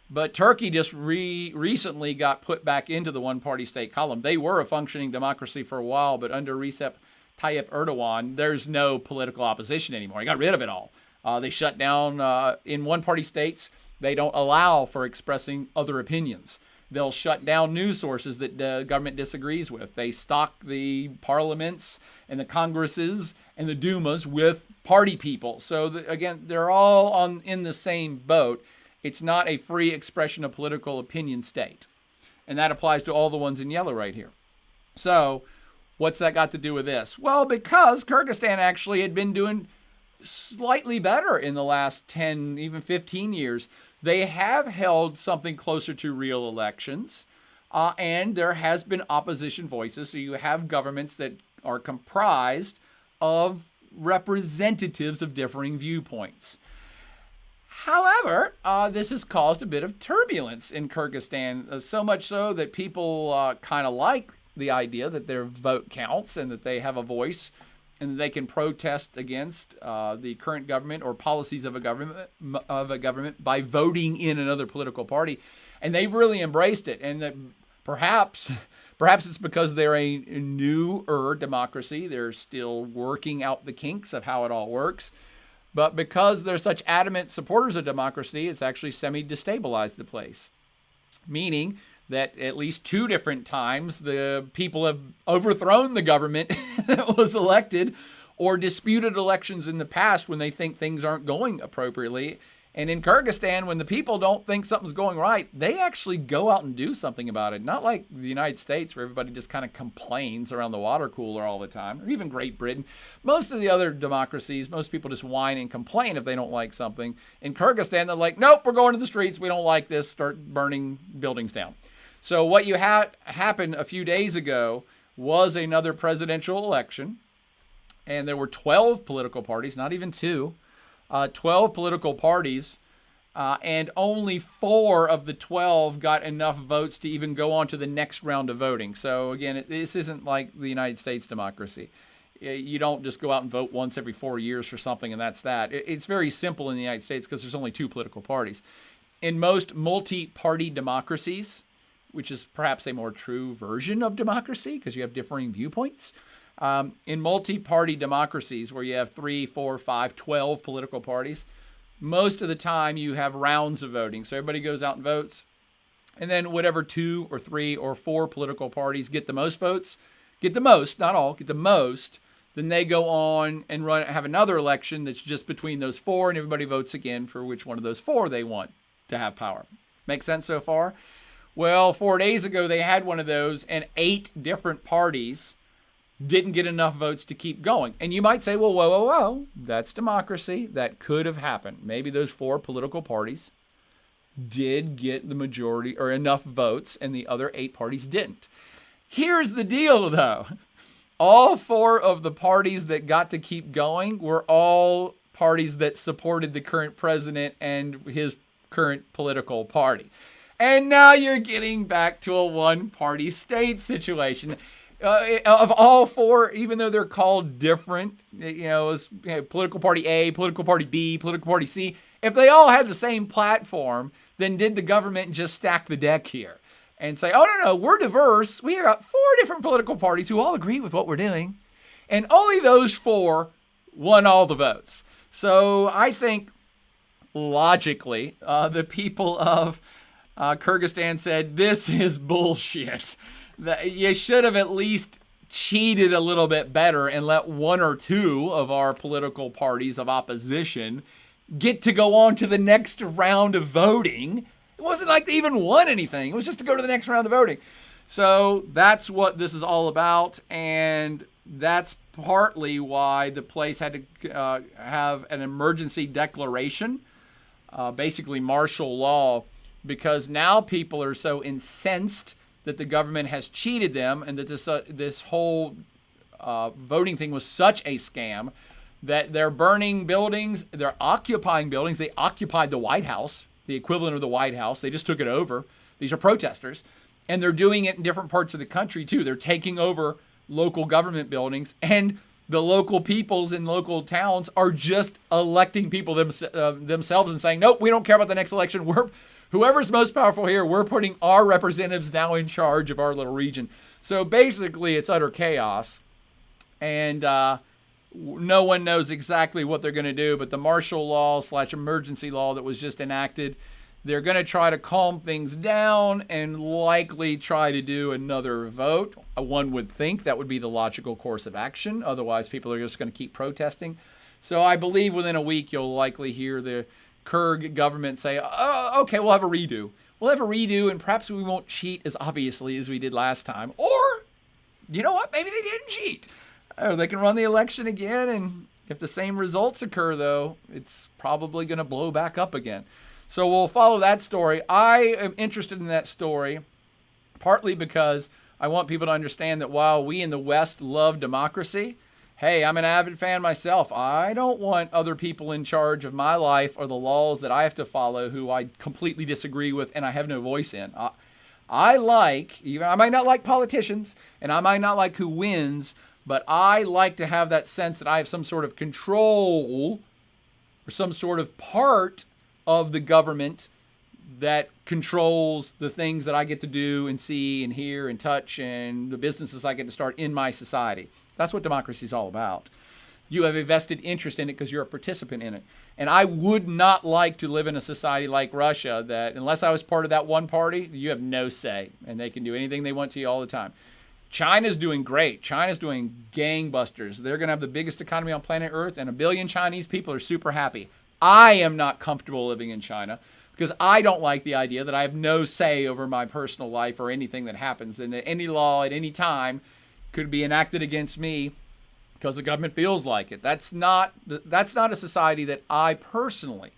but Turkey just recently got put back into the one-party state column. They were a functioning democracy for a while, but under Recep Tayyip Erdogan, there's no political opposition anymore. He got rid of it all. They shut down in one-party states. They don't allow for expressing other opinions. They'll shut down news sources that the government disagrees with. They stock the parliaments and the congresses and the Dumas with party people. So, again, they're all in the same boat. It's not a free expression of political opinion state. And that applies to all the ones in yellow right here. So, what's that got to do with this? Well, because Kyrgyzstan actually had been doing slightly better in the last 10, even 15 years. They have held something closer to real elections, and there has been opposition voices. So you have governments that are comprised of representatives of differing viewpoints. However, this has caused a bit of turbulence in Kyrgyzstan, so much so that people kind of like the idea that their vote counts and that they have a voice and that they can protest against the current government or policies of a government by voting in another political party. And they've really embraced it. And that perhaps it's because they're a newer democracy. They're still working out the kinks of how it all works. But because they're such adamant supporters of democracy, it's actually semi-destabilized the place. Meaning that at least 2 different times, the people have overthrown the government that was elected or disputed elections in the past when they think things aren't going appropriately. And in Kyrgyzstan, when the people don't think something's going right, they actually go out and do something about it. Not like the United States, where everybody just kind of complains around the water cooler all the time, or even Great Britain. Most of the other democracies, most people just whine and complain if they don't like something. In Kyrgyzstan, they're like, nope, we're going to the streets. We don't like this. Start burning buildings down. So what you had happen a few days ago was another presidential election. And there were 12 political parties, not even 2. 12 political parties, and only 4 of the 12 got enough votes to even go on to the next round of voting. So again, this isn't like the United States democracy. You don't just go out and vote once every 4 years for something and that's that. It's very simple in the United States because there's only 2 political parties. In most multi-party democracies, which is perhaps a more true version of democracy because you have differing viewpoints, in multi-party democracies where you have 3, 4, 5, 12 political parties, most of the time you have rounds of voting. So everybody goes out and votes. And then whatever 2 or 3 or 4 political parties get the most votes, get the most, not all, get the most, then they go on and have another election that's just between those 4, and everybody votes again for which one of those 4 they want to have power. Make sense so far? Well, 4 days ago they had one of those, and 8 different parties didn't get enough votes to keep going. And you might say, well, whoa, that's democracy. That could have happened. Maybe those 4 political parties did get the majority or enough votes and the other 8 parties didn't. Here's the deal, though. All 4 of the parties that got to keep going were all parties that supported the current president and his current political party. And now you're getting back to a one-party state situation. Of all 4, even though they're called different, political party A, political party B, political party C, if they all had the same platform, then did the government just stack the deck here and say, oh, no, we're diverse. We got 4 different political parties who all agree with what we're doing. And only those 4 won all the votes. So I think logically, the people of Kyrgyzstan said, this is bullshit. You should have at least cheated a little bit better and let 1 or 2 of our political parties of opposition get to go on to the next round of voting. It wasn't like they even won anything. It was just to go to the next round of voting. So that's what this is all about. And that's partly why the place had to have an emergency declaration, basically martial law, because now people are so incensed that the government has cheated them and that this whole voting thing was such a scam that they're burning buildings, they're occupying buildings. They occupied the White House, the equivalent of the White House. They just took it over. These are protesters. And they're doing it in different parts of the country, too. They're taking over local government buildings. And the local peoples in local towns are just electing people themselves and saying, nope, we don't care about the next election. Whoever's most powerful here, we're putting our representatives now in charge of our little region. So basically, it's utter chaos. And no one knows exactly what they're going to do. But the martial law / emergency law that was just enacted, they're going to try to calm things down and likely try to do another vote. One would think that would be the logical course of action. Otherwise, people are just going to keep protesting. So I believe within a week, you'll likely hear the Kyrgyz government say, oh, okay, we'll have a redo. We'll have a redo, and perhaps we won't cheat as obviously as we did last time. Or, you know what? Maybe they didn't cheat. Or they can run the election again, and if the same results occur, though, it's probably going to blow back up again. So we'll follow that story. I am interested in that story partly because I want people to understand that while we in the West love democracy, hey, I'm an avid fan myself. I don't want other people in charge of my life or the laws that I have to follow who I completely disagree with and I have no voice in. I might not like politicians and I might not like who wins, but I like to have that sense that I have some sort of control or some sort of part of the government that controls the things that I get to do and see and hear and touch and the businesses I get to start in my society. That's what democracy is all about. You have a vested interest in it because you're a participant in it. And I would not like to live in a society like Russia that, unless I was part of that one party, you have no say. And they can do anything they want to you all the time. China's doing great. China's doing gangbusters. They're going to have the biggest economy on planet Earth, and 1 billion Chinese people are super happy. I am not comfortable living in China because I don't like the idea that I have no say over my personal life or anything that happens, and that any law at any time could be enacted against me because the government feels like it. That's not a society that I personally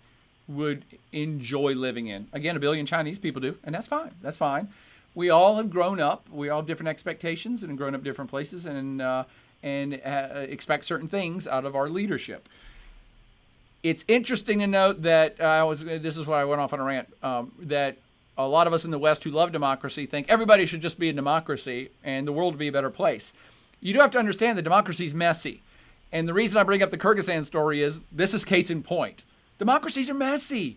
would enjoy living in. Again, 1 billion Chinese people do, and that's fine. That's fine. We all have grown up. We all have different expectations and grown up different places and expect certain things out of our leadership. It's interesting to note that this is why I went off on a rant, that a lot of us in the West who love democracy think everybody should just be a democracy and the world would be a better place. You do have to understand that democracy is messy. And the reason I bring up the Kyrgyzstan story is this is case in point. Democracies are messy.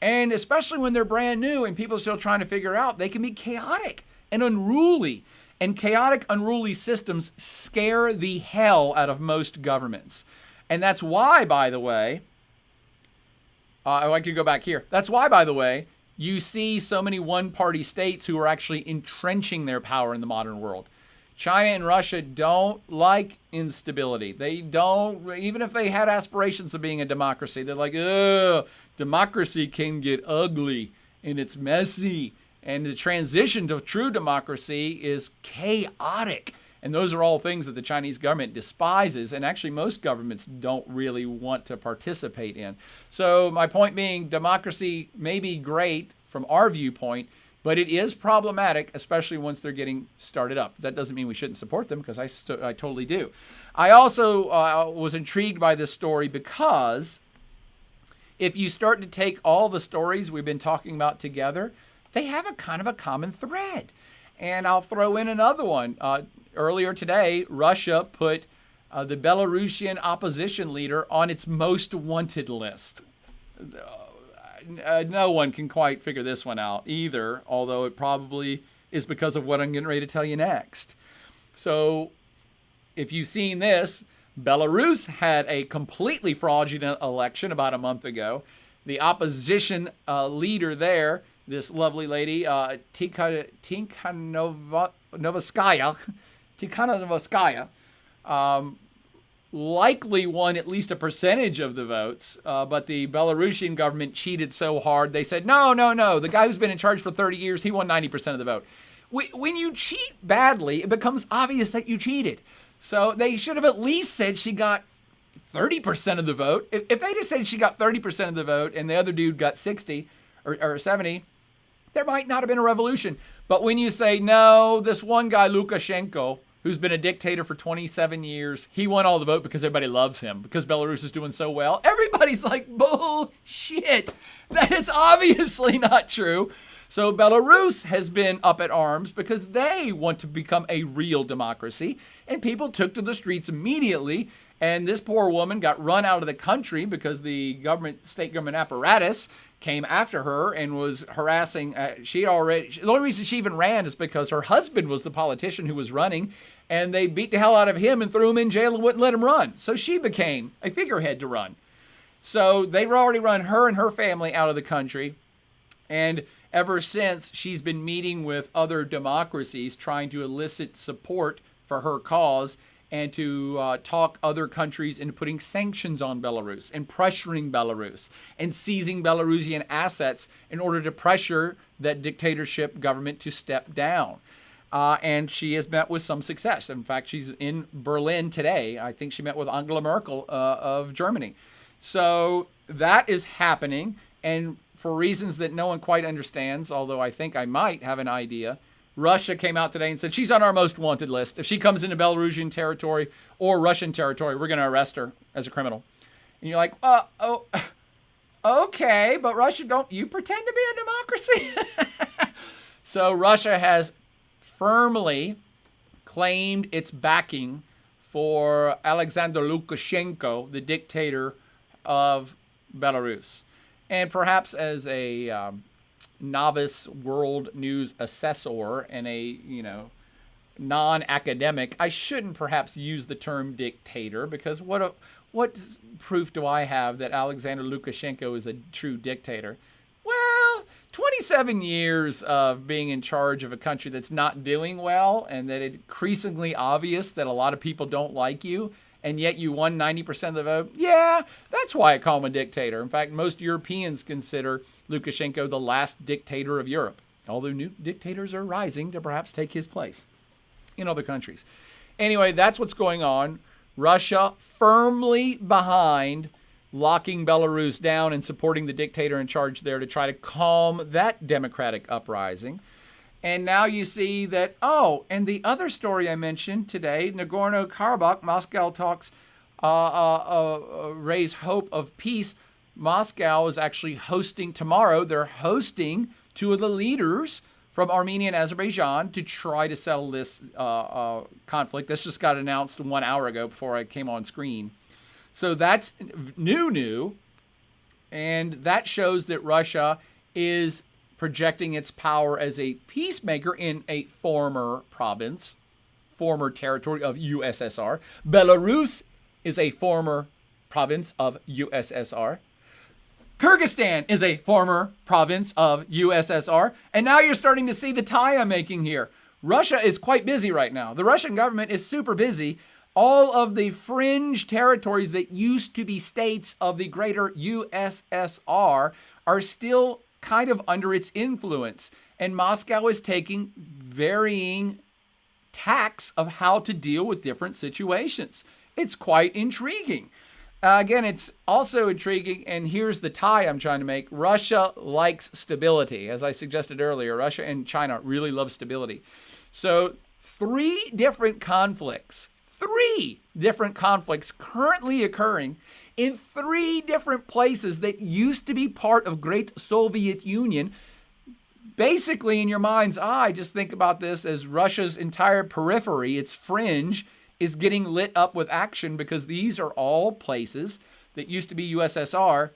And especially when they're brand new and people are still trying to figure out, they can be chaotic and unruly. And chaotic, unruly systems scare the hell out of most governments. And that's why, by the way, I could go back here. That's why, by the way, you see so many one-party states who are actually entrenching their power in the modern world. China and Russia don't like instability. They don't, even if they had aspirations of being a democracy, they're like, ugh, democracy can get ugly and it's messy. And the transition to true democracy is chaotic. And those are all things that the Chinese government despises, and actually most governments don't really want to participate in. So my point being, democracy may be great from our viewpoint, but it is problematic, especially once they're getting started up. That doesn't mean we shouldn't support them, because I totally do. I also was intrigued by this story because if you start to take all the stories we've been talking about together, they have a kind of a common thread. And I'll throw in another one. Earlier today, Russia put the Belarusian opposition leader on its most wanted list. No one can quite figure this one out either, although it probably is because of what I'm getting ready to tell you next. So if you've seen this, Belarus had a completely fraudulent election about a month ago. The opposition leader there, this lovely lady, Tikhanovskaya, likely won at least a percentage of the votes, but the Belarusian government cheated so hard, they said, no, the guy who's been in charge for 30 years, he won 90% of the vote. When you cheat badly, it becomes obvious that you cheated. So they should have at least said she got 30% of the vote. If they just said she got 30% of the vote and the other dude got 60 or 70, there might not have been a revolution. But when you say, no, this one guy, Lukashenko, who's been a dictator for 27 years, he won all the vote because everybody loves him, because Belarus is doing so well. Everybody's like, bullshit. That is obviously not true. So Belarus has been up at arms because they want to become a real democracy, and people took to the streets immediately. And this poor woman got run out of the country because the state government apparatus came after her and was harassing. The only reason she even ran is because her husband was the politician who was running, and they beat the hell out of him and threw him in jail and wouldn't let him run. So she became a figurehead to run. So they already run her and her family out of the country. And ever since, she's been meeting with other democracies trying to elicit support for her cause and to talk other countries into putting sanctions on Belarus and pressuring Belarus and seizing Belarusian assets in order to pressure that dictatorship government to step down. And she has met with some success. In fact, she's in Berlin today. I think she met with Angela Merkel of Germany. So that is happening. And for reasons that no one quite understands, although I think I might have an idea, Russia came out today and said she's on our most wanted list. If she comes into Belarusian territory or Russian territory, we're going to arrest her as a criminal. And you're like, okay, but Russia, don't you pretend to be a democracy? So Russia has firmly claimed its backing for Alexander Lukashenko, the dictator of Belarus. And perhaps as a novice world news assessor and a non-academic, I shouldn't perhaps use the term dictator, because what proof do I have that Alexander Lukashenko is a true dictator? Well, 27 years of being in charge of a country that's not doing well, and that it's increasingly obvious that a lot of people don't like you, and yet you won 90% of the vote. Yeah, that's why I call him a dictator. In fact, most Europeans consider Lukashenko the last dictator of Europe, although new dictators are rising to perhaps take his place in other countries. Anyway, that's what's going on. Russia firmly behind locking Belarus down and supporting the dictator in charge there to try to calm that democratic uprising. And now you see that, and the other story I mentioned today, Nagorno-Karabakh, Moscow talks raise hope of peace. Moscow is actually hosting tomorrow. They're hosting two of the leaders from Armenia and Azerbaijan to try to settle this conflict. This just got announced 1 hour ago before I came on screen. So that's new, and that shows that Russia is projecting its power as a peacemaker in a former territory of USSR. Belarus is a former province of USSR. Kyrgyzstan is a former province of USSR. And now you're starting to see the tie I'm making here. Russia is quite busy right now. The Russian government is super busy. All of the fringe territories that used to be states of the greater USSR are still kind of under its influence. And Moscow is taking varying tacks of how to deal with different situations. It's quite intriguing. Again, it's also intriguing, and here's the tie I'm trying to make. Russia likes stability. As I suggested earlier, Russia and China really love stability. So three different conflicts currently occurring in three different places that used to be part of Great Soviet Union. Basically, in your mind's eye, just think about this as Russia's entire periphery, its fringe, is getting lit up with action, because these are all places that used to be USSR,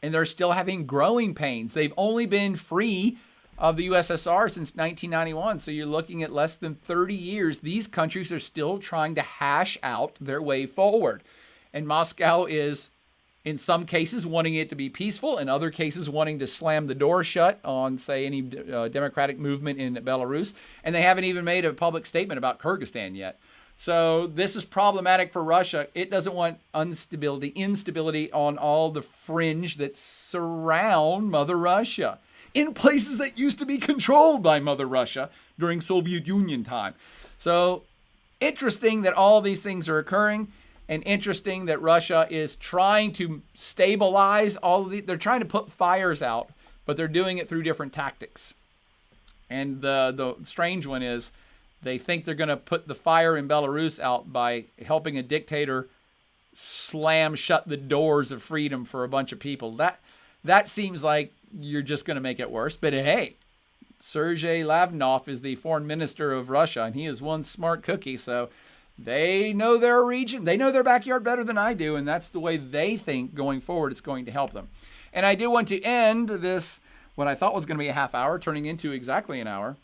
and they're still having growing pains. They've only been free of the USSR since 1991, so you're looking at less than 30 years. These countries are still trying to hash out their way forward, and Moscow is, in some cases, wanting it to be peaceful, in other cases wanting to slam the door shut on, say, any democratic movement in Belarus, and they haven't even made a public statement about Kyrgyzstan yet. So this is problematic for Russia. It doesn't want instability on all the fringe that surround Mother Russia in places that used to be controlled by Mother Russia during Soviet Union time. So interesting that all these things are occurring, and interesting that Russia is trying to stabilize all of they're trying to put fires out, but they're doing it through different tactics. And the strange one is, they think they're going to put the fire in Belarus out by helping a dictator slam shut the doors of freedom for a bunch of people. That seems like you're just going to make it worse. But hey, Sergei Lavrov is the foreign minister of Russia, and he is one smart cookie. So they know their region. They know their backyard better than I do, and that's the way they think going forward it's going to help them. And I do want to end this, what I thought was going to be a half hour, turning into exactly an hour.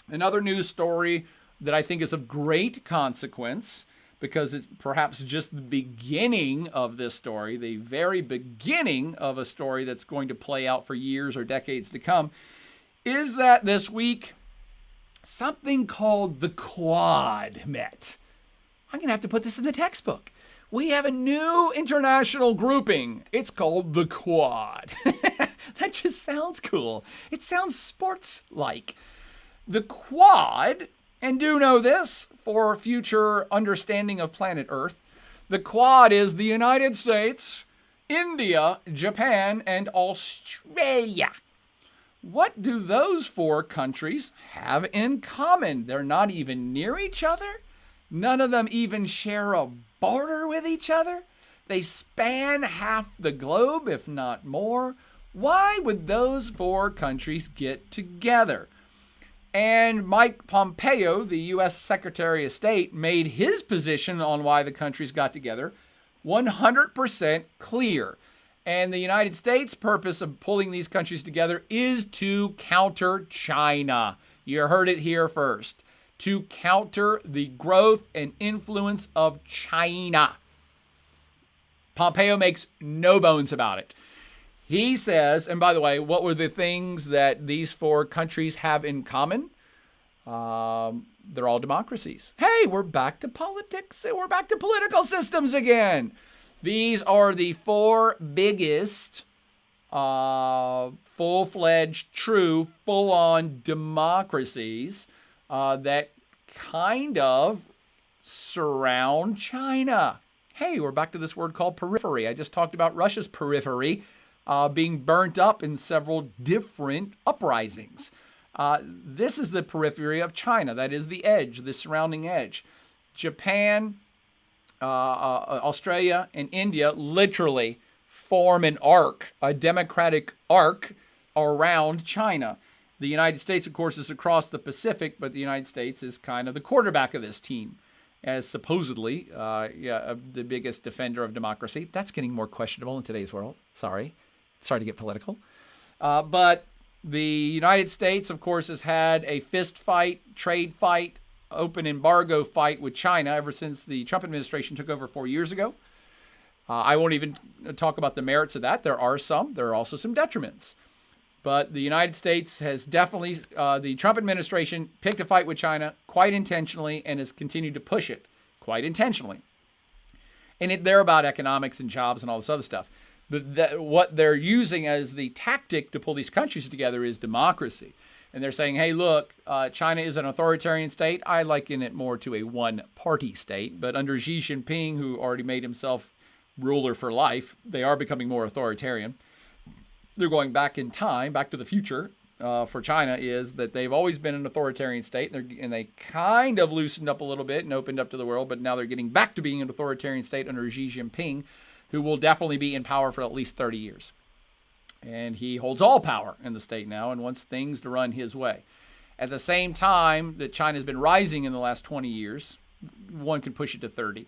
Another news story that I think is of great consequence, because it's perhaps just the beginning of this story, the very beginning of a story that's going to play out for years or decades to come, is that this week something called the Quad met. I'm going to have to put this in the textbook. We have a new international grouping. It's called the Quad. That just sounds cool. It sounds sports-like. The Quad, and do know this for future understanding of planet Earth, the Quad is the United States, India, Japan, and Australia. What do those four countries have in common? They're not even near each other. None of them even share a border with each other. They span half the globe, if not more. Why would those four countries get together? And Mike Pompeo, the U.S. Secretary of State, made his position on why the countries got together 100% clear. And the United States' purpose of pulling these countries together is to counter China. You heard it here first. to counter the growth and influence of China. Pompeo makes no bones about it. He says, and by the way, what were the things that these four countries have in common? They're all democracies. Hey, we're back to politics. We're back to political systems again. These are the four biggest full-fledged, true, full-on democracies that kind of surround China. Hey, we're back to this word called periphery. I just talked about Russia's periphery being burnt up in several different uprisings. This is the periphery of China. That is the edge, the surrounding edge. Japan, Australia, and India literally form an arc, a democratic arc around China. The United States, of course, is across the Pacific, but the United States is kind of the quarterback of this team, as supposedly the biggest defender of democracy. That's getting more questionable in today's world. Sorry to get political. But the United States, of course, has had a fist fight, trade fight, open embargo fight with China ever since the Trump administration took over 4 years ago. I won't even talk about the merits of that. There are some. There are also some detriments. But the United States has definitely, the Trump administration picked a fight with China quite intentionally and has continued to push it quite intentionally. And they're about economics and jobs and all this other stuff. But what they're using as the tactic to pull these countries together is democracy. And they're saying, hey, look, China is an authoritarian state. I liken it more to a one-party state. But under Xi Jinping, who already made himself ruler for life, they are becoming more authoritarian. They're going back in time, back to the future for China, is that they've always been an authoritarian state, and they kind of loosened up a little bit and opened up to the world, but now they're getting back to being an authoritarian state under Xi Jinping, who will definitely be in power for at least 30 years. And he holds all power in the state now and wants things to run his way. At the same time that China's been rising in the last 20 years, one could push it to 30.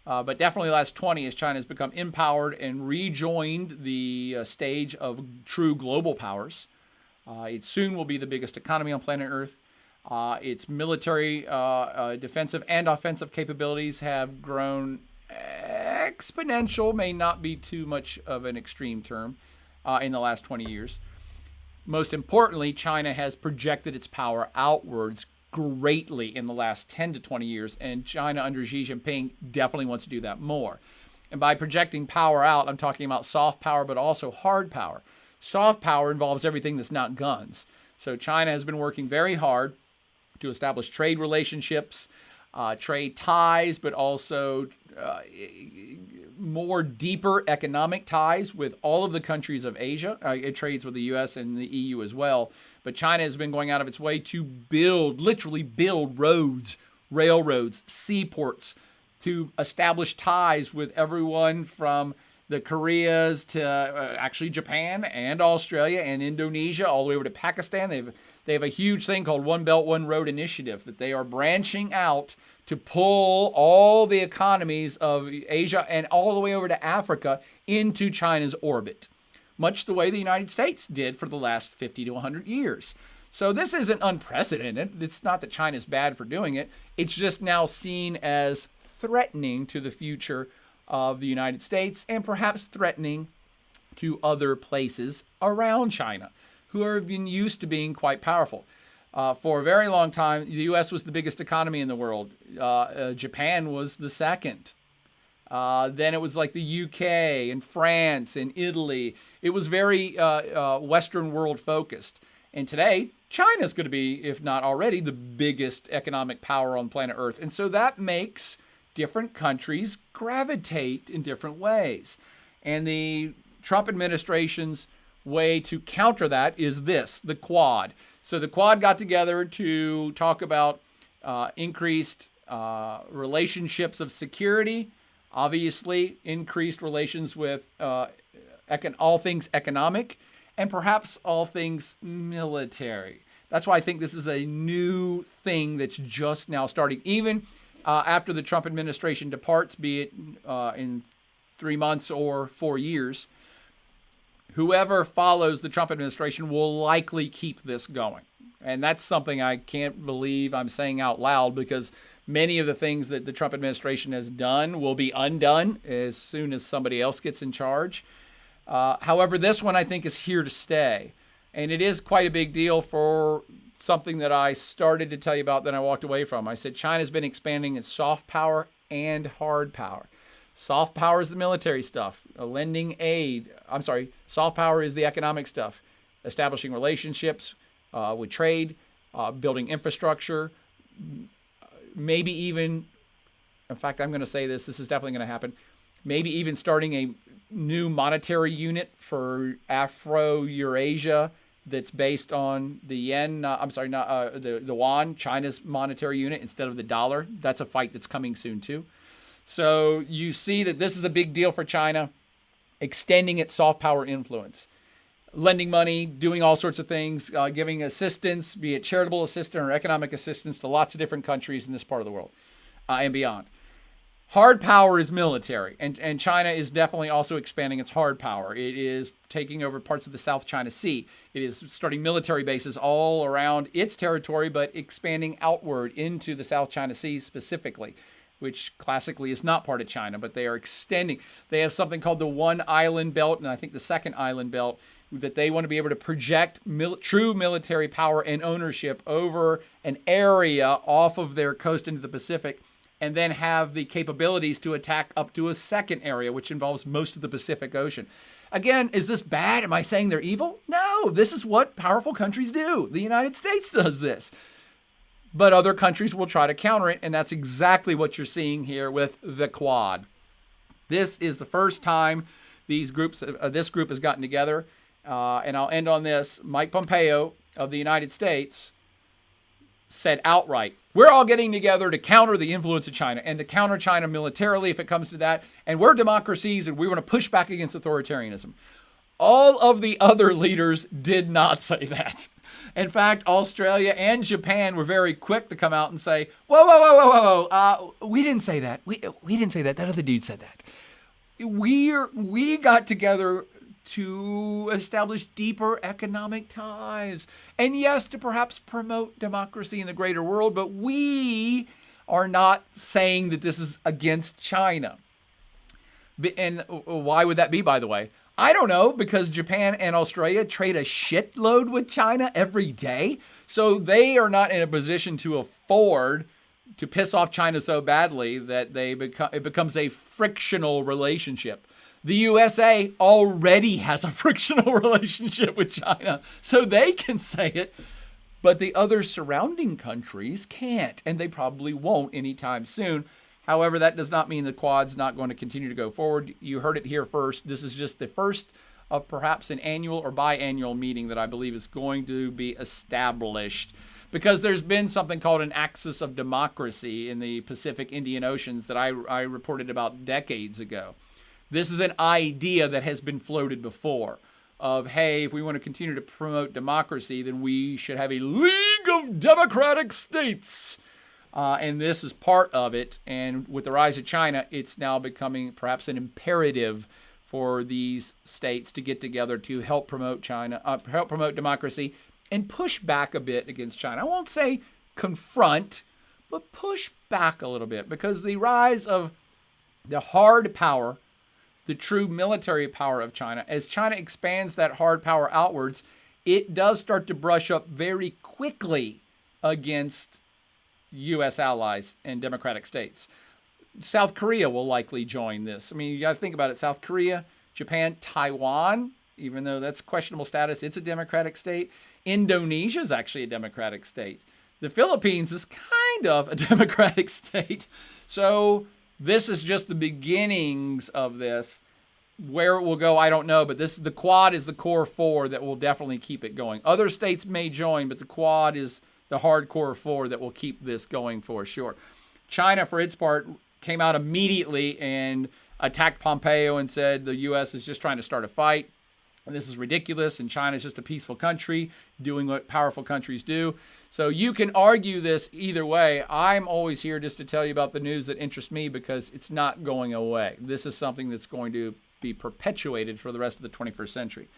But definitely the last 20 as China has become empowered and rejoined the stage of true global powers. It soon will be the biggest economy on planet Earth. Its military, defensive, and offensive capabilities have grown exponential, may not be too much of an extreme term, in the last 20 years. Most importantly, China has projected its power outwards greatly in the last 10 to 20 years, and China under Xi Jinping definitely wants to do that more. And by projecting power out, I'm talking about soft power, but also hard power. Soft power involves everything that's not guns. So China has been working very hard to establish trade relationships, trade ties, but also more deeper economic ties with all of the countries of Asia. It trades with the U.S. and the EU as well. But China has been going out of its way to literally build roads, railroads, seaports, to establish ties with everyone from the Koreas to actually Japan and Australia and Indonesia, all the way over to Pakistan. They have a huge thing called One Belt, One Road Initiative that they are branching out to pull all the economies of Asia and all the way over to Africa into China's orbit, much the way the United States did for the last 50 to 100 years. So this isn't unprecedented. It's not that China's bad for doing it. It's just now seen as threatening to the future of the United States and perhaps threatening to other places around China who have been used to being quite powerful. For a very long time, the U.S. was the biggest economy in the world. Japan was the second. Then it was like the U.K. and France and Italy. It was very Western world focused. And today, China's going to be, if not already, the biggest economic power on planet Earth. And so that makes different countries gravitate in different ways. And the Trump administration's way to counter that is this, the Quad. So the Quad got together to talk about increased relationships of security, obviously increased relations with all things economic, and perhaps all things military. That's why I think this is a new thing that's just now starting. Even after the Trump administration departs, be it in 3 months or 4 years, whoever follows the Trump administration will likely keep this going. And that's something I can't believe I'm saying out loud, because many of the things that the Trump administration has done will be undone as soon as somebody else gets in charge. However, this one I think is here to stay. And it is quite a big deal for something that I started to tell you about, then I walked away from. I said China's been expanding its soft power and hard power. Soft power is the military stuff, lending aid. I'm sorry, soft power is the economic stuff, establishing relationships with trade, building infrastructure, maybe even, in fact, I'm going to say this is definitely going to happen, maybe even starting a new monetary unit for Afro-Eurasia that's based on the yen, the yuan, China's monetary unit instead of the dollar. That's a fight that's coming soon too. So you see that this is a big deal for China, extending its soft power influence, lending money, doing all sorts of things, giving assistance, be it charitable assistance or economic assistance, to lots of different countries in this part of the world and beyond. Hard power is military, and China is definitely also expanding its hard power. It is taking over parts of the South China Sea. It is starting military bases all around its territory, but expanding outward into the South China Sea specifically, which classically is not part of China, but they are extending. They have something called the One Island Belt, and I think the Second Island Belt, that they want to be able to project true military power and ownership over an area off of their coast into the Pacific, and then have the capabilities to attack up to a second area, which involves most of the Pacific Ocean. Again, is this bad? Am I saying they're evil? No, this is what powerful countries do. The United States does this. But other countries will try to counter it, and that's exactly what you're seeing here with the Quad. This is the first time this group has gotten together, and I'll end on this. Mike Pompeo of the United States said outright, we're all getting together to counter the influence of China and to counter China militarily if it comes to that, and we're democracies and we want to push back against authoritarianism. All of the other leaders did not say that. In fact, Australia and Japan were very quick to come out and say, whoa, we didn't say that. We didn't say that. That other dude said that. We got together to establish deeper economic ties. And yes, to perhaps promote democracy in the greater world, but we are not saying that this is against China. And why would that be, by the way? I don't know, because Japan and Australia trade a shitload with China every day. So they are not in a position to afford to piss off China so badly that it becomes a frictional relationship. The USA already has a frictional relationship with China, so they can say it, but the other surrounding countries can't, and they probably won't anytime soon. However, that does not mean the Quad's not going to continue to go forward. You heard it here first. This is just the first of perhaps an annual or biannual meeting that I believe is going to be established, because there's been something called an axis of democracy in the Pacific Indian Oceans that I reported about decades ago. This is an idea that has been floated before of, hey, if we want to continue to promote democracy, then we should have a League of Democratic States. And this is part of it. And with the rise of China, it's now becoming perhaps an imperative for these states to get together to help promote help promote democracy and push back a bit against China. I won't say confront, but push back a little bit, because the rise of the hard power, the true military power of China, as China expands that hard power outwards, it does start to brush up very quickly against U.S. allies and democratic states. South Korea will likely join this. I mean, you got to think about it. South Korea, Japan, Taiwan, even though that's questionable status, it's a democratic state. Indonesia is actually a democratic state. The Philippines is kind of a democratic state. So this is just the beginnings of this. Where it will go, I don't know, but the Quad is the core four that will definitely keep it going. Other states may join, but the Quad is the hardcore four that will keep this going for sure. China, for its part, came out immediately and attacked Pompeo and said the U.S. is just trying to start a fight, and this is ridiculous, and China is just a peaceful country doing what powerful countries do. So you can argue this either way. I'm always here just to tell you about the news that interests me, because it's not going away. This is something that's going to be perpetuated for the rest of the 21st century.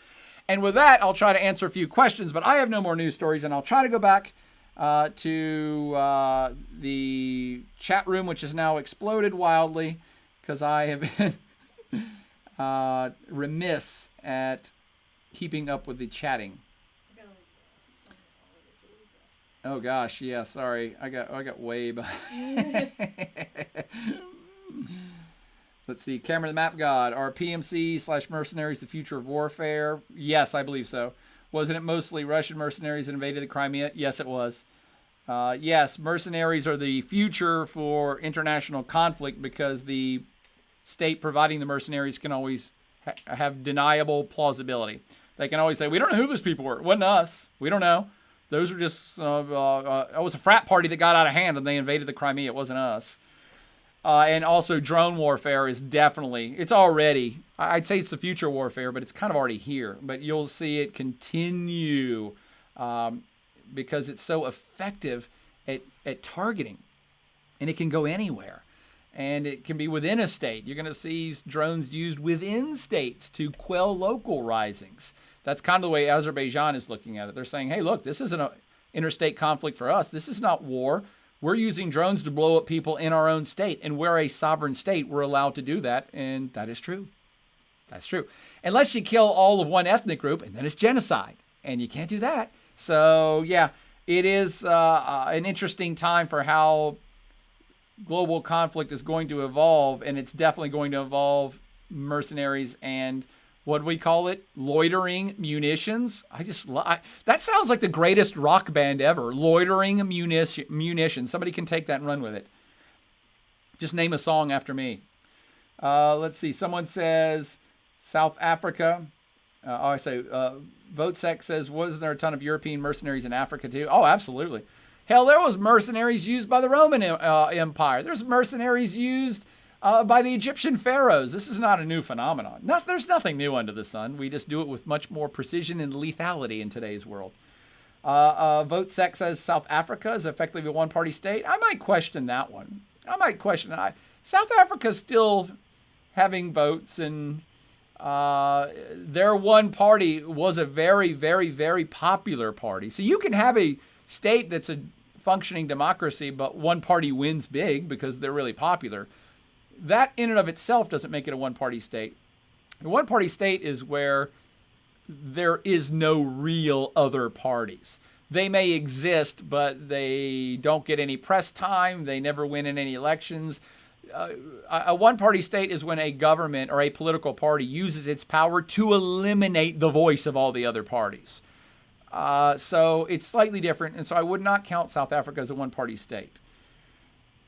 And with that, I'll try to answer a few questions, but I have no more news stories, and I'll try to go back to the chat room, which has now exploded wildly because I have been remiss at keeping up with the chatting. Oh gosh, yeah, sorry. I got way behind. Let's see. Cameron the Map God. Are PMC/mercenaries the future of warfare? Yes, I believe so. Wasn't it mostly Russian mercenaries that invaded the Crimea? Yes, it was. Yes, mercenaries are the future for international conflict because the state providing the mercenaries can always have deniable plausibility. They can always say, we don't know who those people were. It wasn't us. We don't know. Those were just, it was a frat party that got out of hand and they invaded the Crimea. It wasn't us. And also drone warfare is definitely, it's already, I'd say it's the future warfare, but it's kind of already here. But you'll see it continue because it's so effective at targeting. And it can go anywhere. And it can be within a state. You're going to see drones used within states to quell local risings. That's kind of the way Azerbaijan is looking at it. They're saying, hey, look, this isn't an interstate conflict for us. This is not war. We're using drones to blow up people in our own state. And we're a sovereign state. We're allowed to do that. And that is true. That's true. Unless you kill all of one ethnic group, and then it's genocide. And you can't do that. So, yeah, it is an interesting time for how global conflict is going to evolve. And it's definitely going to involve mercenaries and what do we call it? Loitering munitions. That sounds like the greatest rock band ever. Loitering munitions. Somebody can take that and run with it. Just name a song after me. Let's see. Someone says South Africa. VoteSec says, wasn't there a ton of European mercenaries in Africa too? Oh, absolutely. Hell, there was mercenaries used by the Roman Empire. There's mercenaries used by the Egyptian pharaohs. This is not a new phenomenon. There's nothing new under the sun. We just do it with much more precision and lethality in today's world. VoteSec says South Africa is effectively a one-party state. I might question that one. South Africa's still having votes, and their one party was a very, very, very popular party. So you can have a state that's a functioning democracy, but one party wins big because they're really popular. That in and of itself doesn't make it a one-party state. A one-party state is where there is no real other parties. They may exist, but they don't get any press time. They never win in any elections. A one-party state is when a government or a political party uses its power to eliminate the voice of all the other parties. So it's slightly different, and so I would not count South Africa as a one-party state.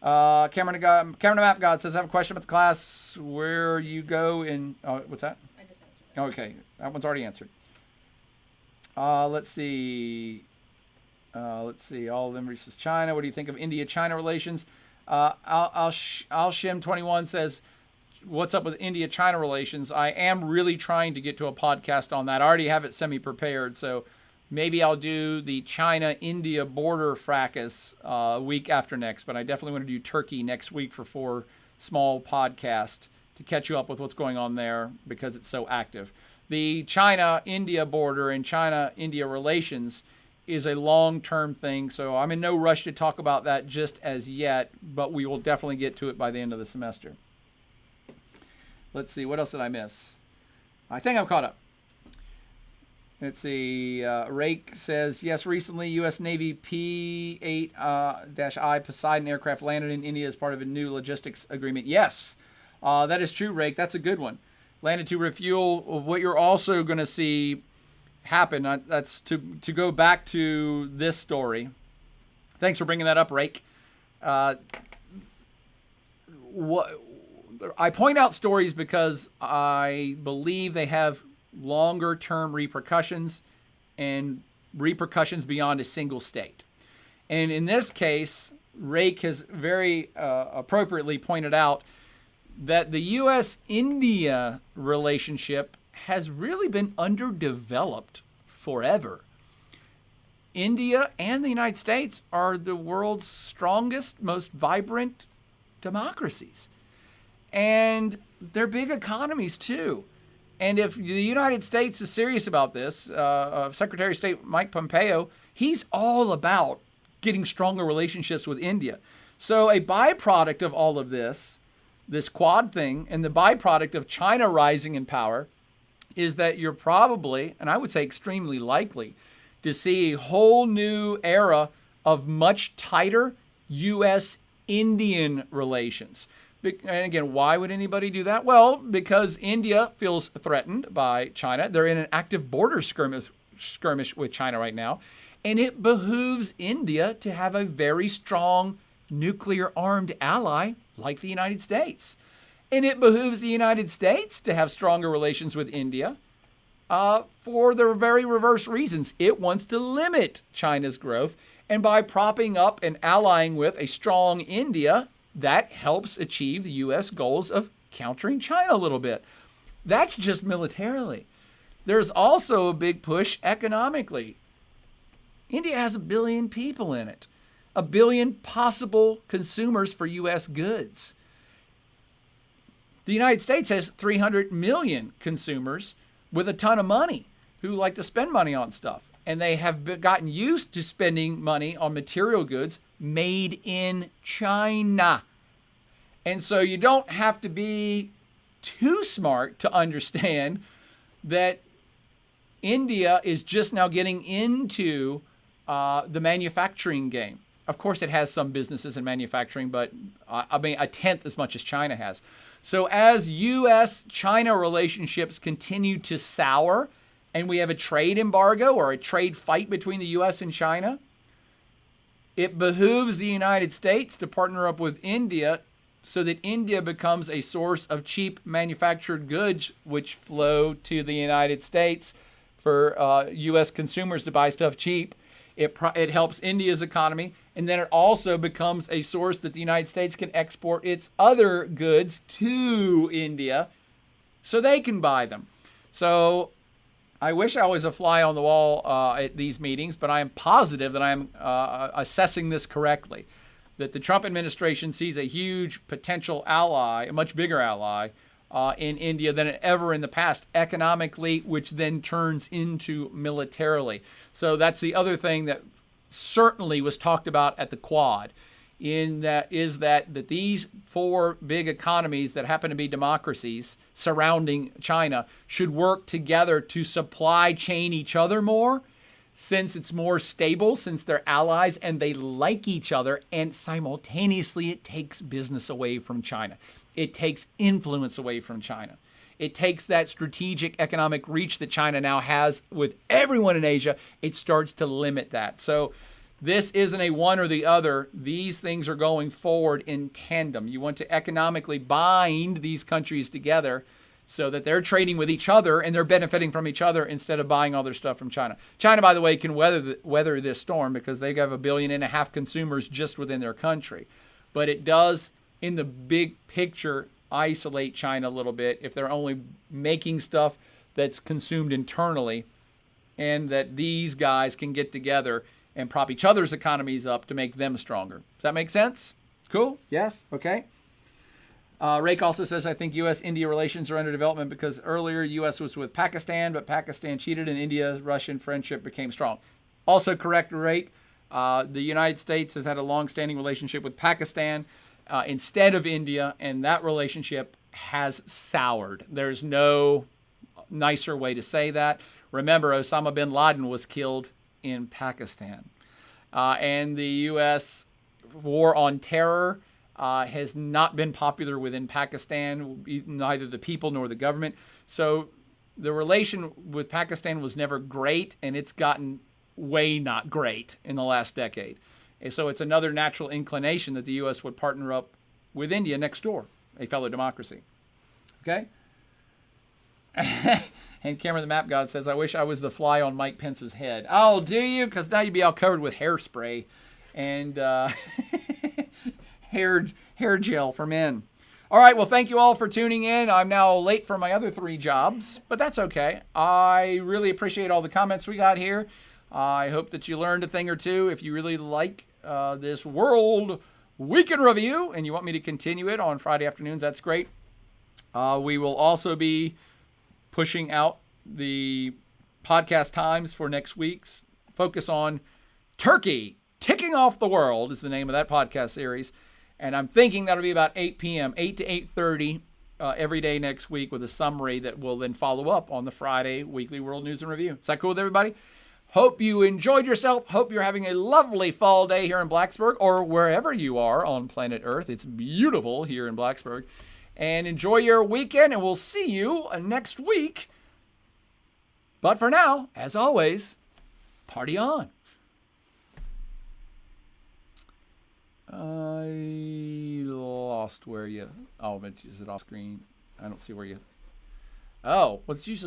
Cameron the Map God says, I have a question about the class where you go in... what's that? I just answered. Okay, that one's already answered. Let's see. All of them versus China. What do you think of India-China relations? Al-Shim21 says, what's up with India-China relations? I am really trying to get to a podcast on that. I already have it semi-prepared, so maybe I'll do the China-India border fracas week after next, but I definitely want to do Turkey next week for 4 small podcasts to catch you up with what's going on there because it's so active. The China-India border and China-India relations is a long-term thing, so I'm in no rush to talk about that just as yet, but we will definitely get to it by the end of the semester. Let's see, what else did I miss? I think I'm caught up. Let's see, Rake says, yes, recently U.S. Navy P-8-I Poseidon aircraft landed in India as part of a new logistics agreement. Yes, that is true, Rake. That's a good one. Landed to refuel. What you're also going to see happen, that's to go back to this story. Thanks for bringing that up, Rake. I point out stories because I believe they have longer term repercussions and repercussions beyond a single state. And in this case, Rake has very appropriately pointed out that the U.S.-India relationship has really been underdeveloped forever. India and the United States are the world's strongest, most vibrant democracies. And they're big economies too. And if the United States is serious about this, Secretary of State Mike Pompeo, he's all about getting stronger relationships with India. So a byproduct of all of this Quad thing, and the byproduct of China rising in power, is that you're probably, and I would say extremely likely, to see a whole new era of much tighter U.S.-Indian relations. And again, why would anybody do that? Well, because India feels threatened by China. They're in an active border skirmish with China right now. And it behooves India to have a very strong nuclear-armed ally like the United States. And it behooves the United States to have stronger relations with India for the very reverse reasons. It wants to limit China's growth. And by propping up and allying with a strong India, that helps achieve the U.S. goals of countering China a little bit. That's just militarily. There's also a big push economically. India has 1 billion people in it, 1 billion possible consumers for U.S. goods. The United States has 300 million consumers with a ton of money who like to spend money on stuff. And they have gotten used to spending money on material goods made in China. And so you don't have to be too smart to understand that India is just now getting into the manufacturing game. Of course, it has some businesses in manufacturing, but I mean, a tenth as much as China has. So as U.S.-China relationships continue to sour, and we have a trade embargo or a trade fight between the U.S. and China, it behooves the United States to partner up with India so that India becomes a source of cheap manufactured goods which flow to the United States for U.S. consumers to buy stuff cheap. It helps India's economy, and then it also becomes a source that the United States can export its other goods to India so they can buy them. So I wish I was a fly on the wall at these meetings, but I am positive that I am assessing this correctly, that the Trump administration sees a huge potential ally, a much bigger ally, in India than ever in the past economically, which then turns into militarily. So that's the other thing that certainly was talked about at the Quad, is that these 4 big economies that happen to be democracies surrounding China should work together to supply chain each other more, since it's more stable, since they're allies and they like each other, and simultaneously it takes business away from China. It takes influence away from China. It takes that strategic economic reach that China now has with everyone in Asia. It starts to limit that. So this isn't a one or the other. These things are going forward in tandem. You want to economically bind these countries together so that they're trading with each other and they're benefiting from each other instead of buying all their stuff from China. China, by the way, can weather this storm because they have 1.5 billion consumers just within their country. But it does, in the big picture, isolate China a little bit if they're only making stuff that's consumed internally, and that these guys can get together and prop each other's economies up to make them stronger. Does that make sense? Cool? Yes? Okay. Rake also says, I think U.S.-India relations are under development because earlier U.S. was with Pakistan, but Pakistan cheated and India-Russian friendship became strong. Also correct, Rake. The United States has had a long-standing relationship with Pakistan instead of India, and that relationship has soured. There's no nicer way to say that. Remember, Osama bin Laden was killed in Pakistan. And the U.S. war on terror has not been popular within Pakistan, neither the people nor the government. So the relation with Pakistan was never great, and it's gotten way not great in the last decade. And so it's another natural inclination that the U.S. would partner up with India next door, a fellow democracy. Okay? And Cameron the Map God says, I wish I was the fly on Mike Pence's head. Oh, do you? Because now you'd be all covered with hairspray and hair gel for men. All right, well, thank you all for tuning in. I'm now late for my other 3 jobs, but that's okay. I really appreciate all the comments we got here. I hope that you learned a thing or two. If you really like this World Week in Review and you want me to continue it on Friday afternoons, that's great. We will also be pushing out the podcast times for next week's. Focus on Turkey, Ticking Off the World is the name of that podcast series. And I'm thinking that'll be about 8 p.m., 8 to 8:30 every day next week with a summary that will then follow up on the Friday Weekly World News and Review. Is that cool with everybody? Hope you enjoyed yourself. Hope you're having a lovely fall day here in Blacksburg or wherever you are on planet Earth. It's beautiful here in Blacksburg. And enjoy your weekend, and we'll see you next week. But for now, as always, party on. I lost where you... Oh, but is it off screen? I don't see where you... Oh, what's usually...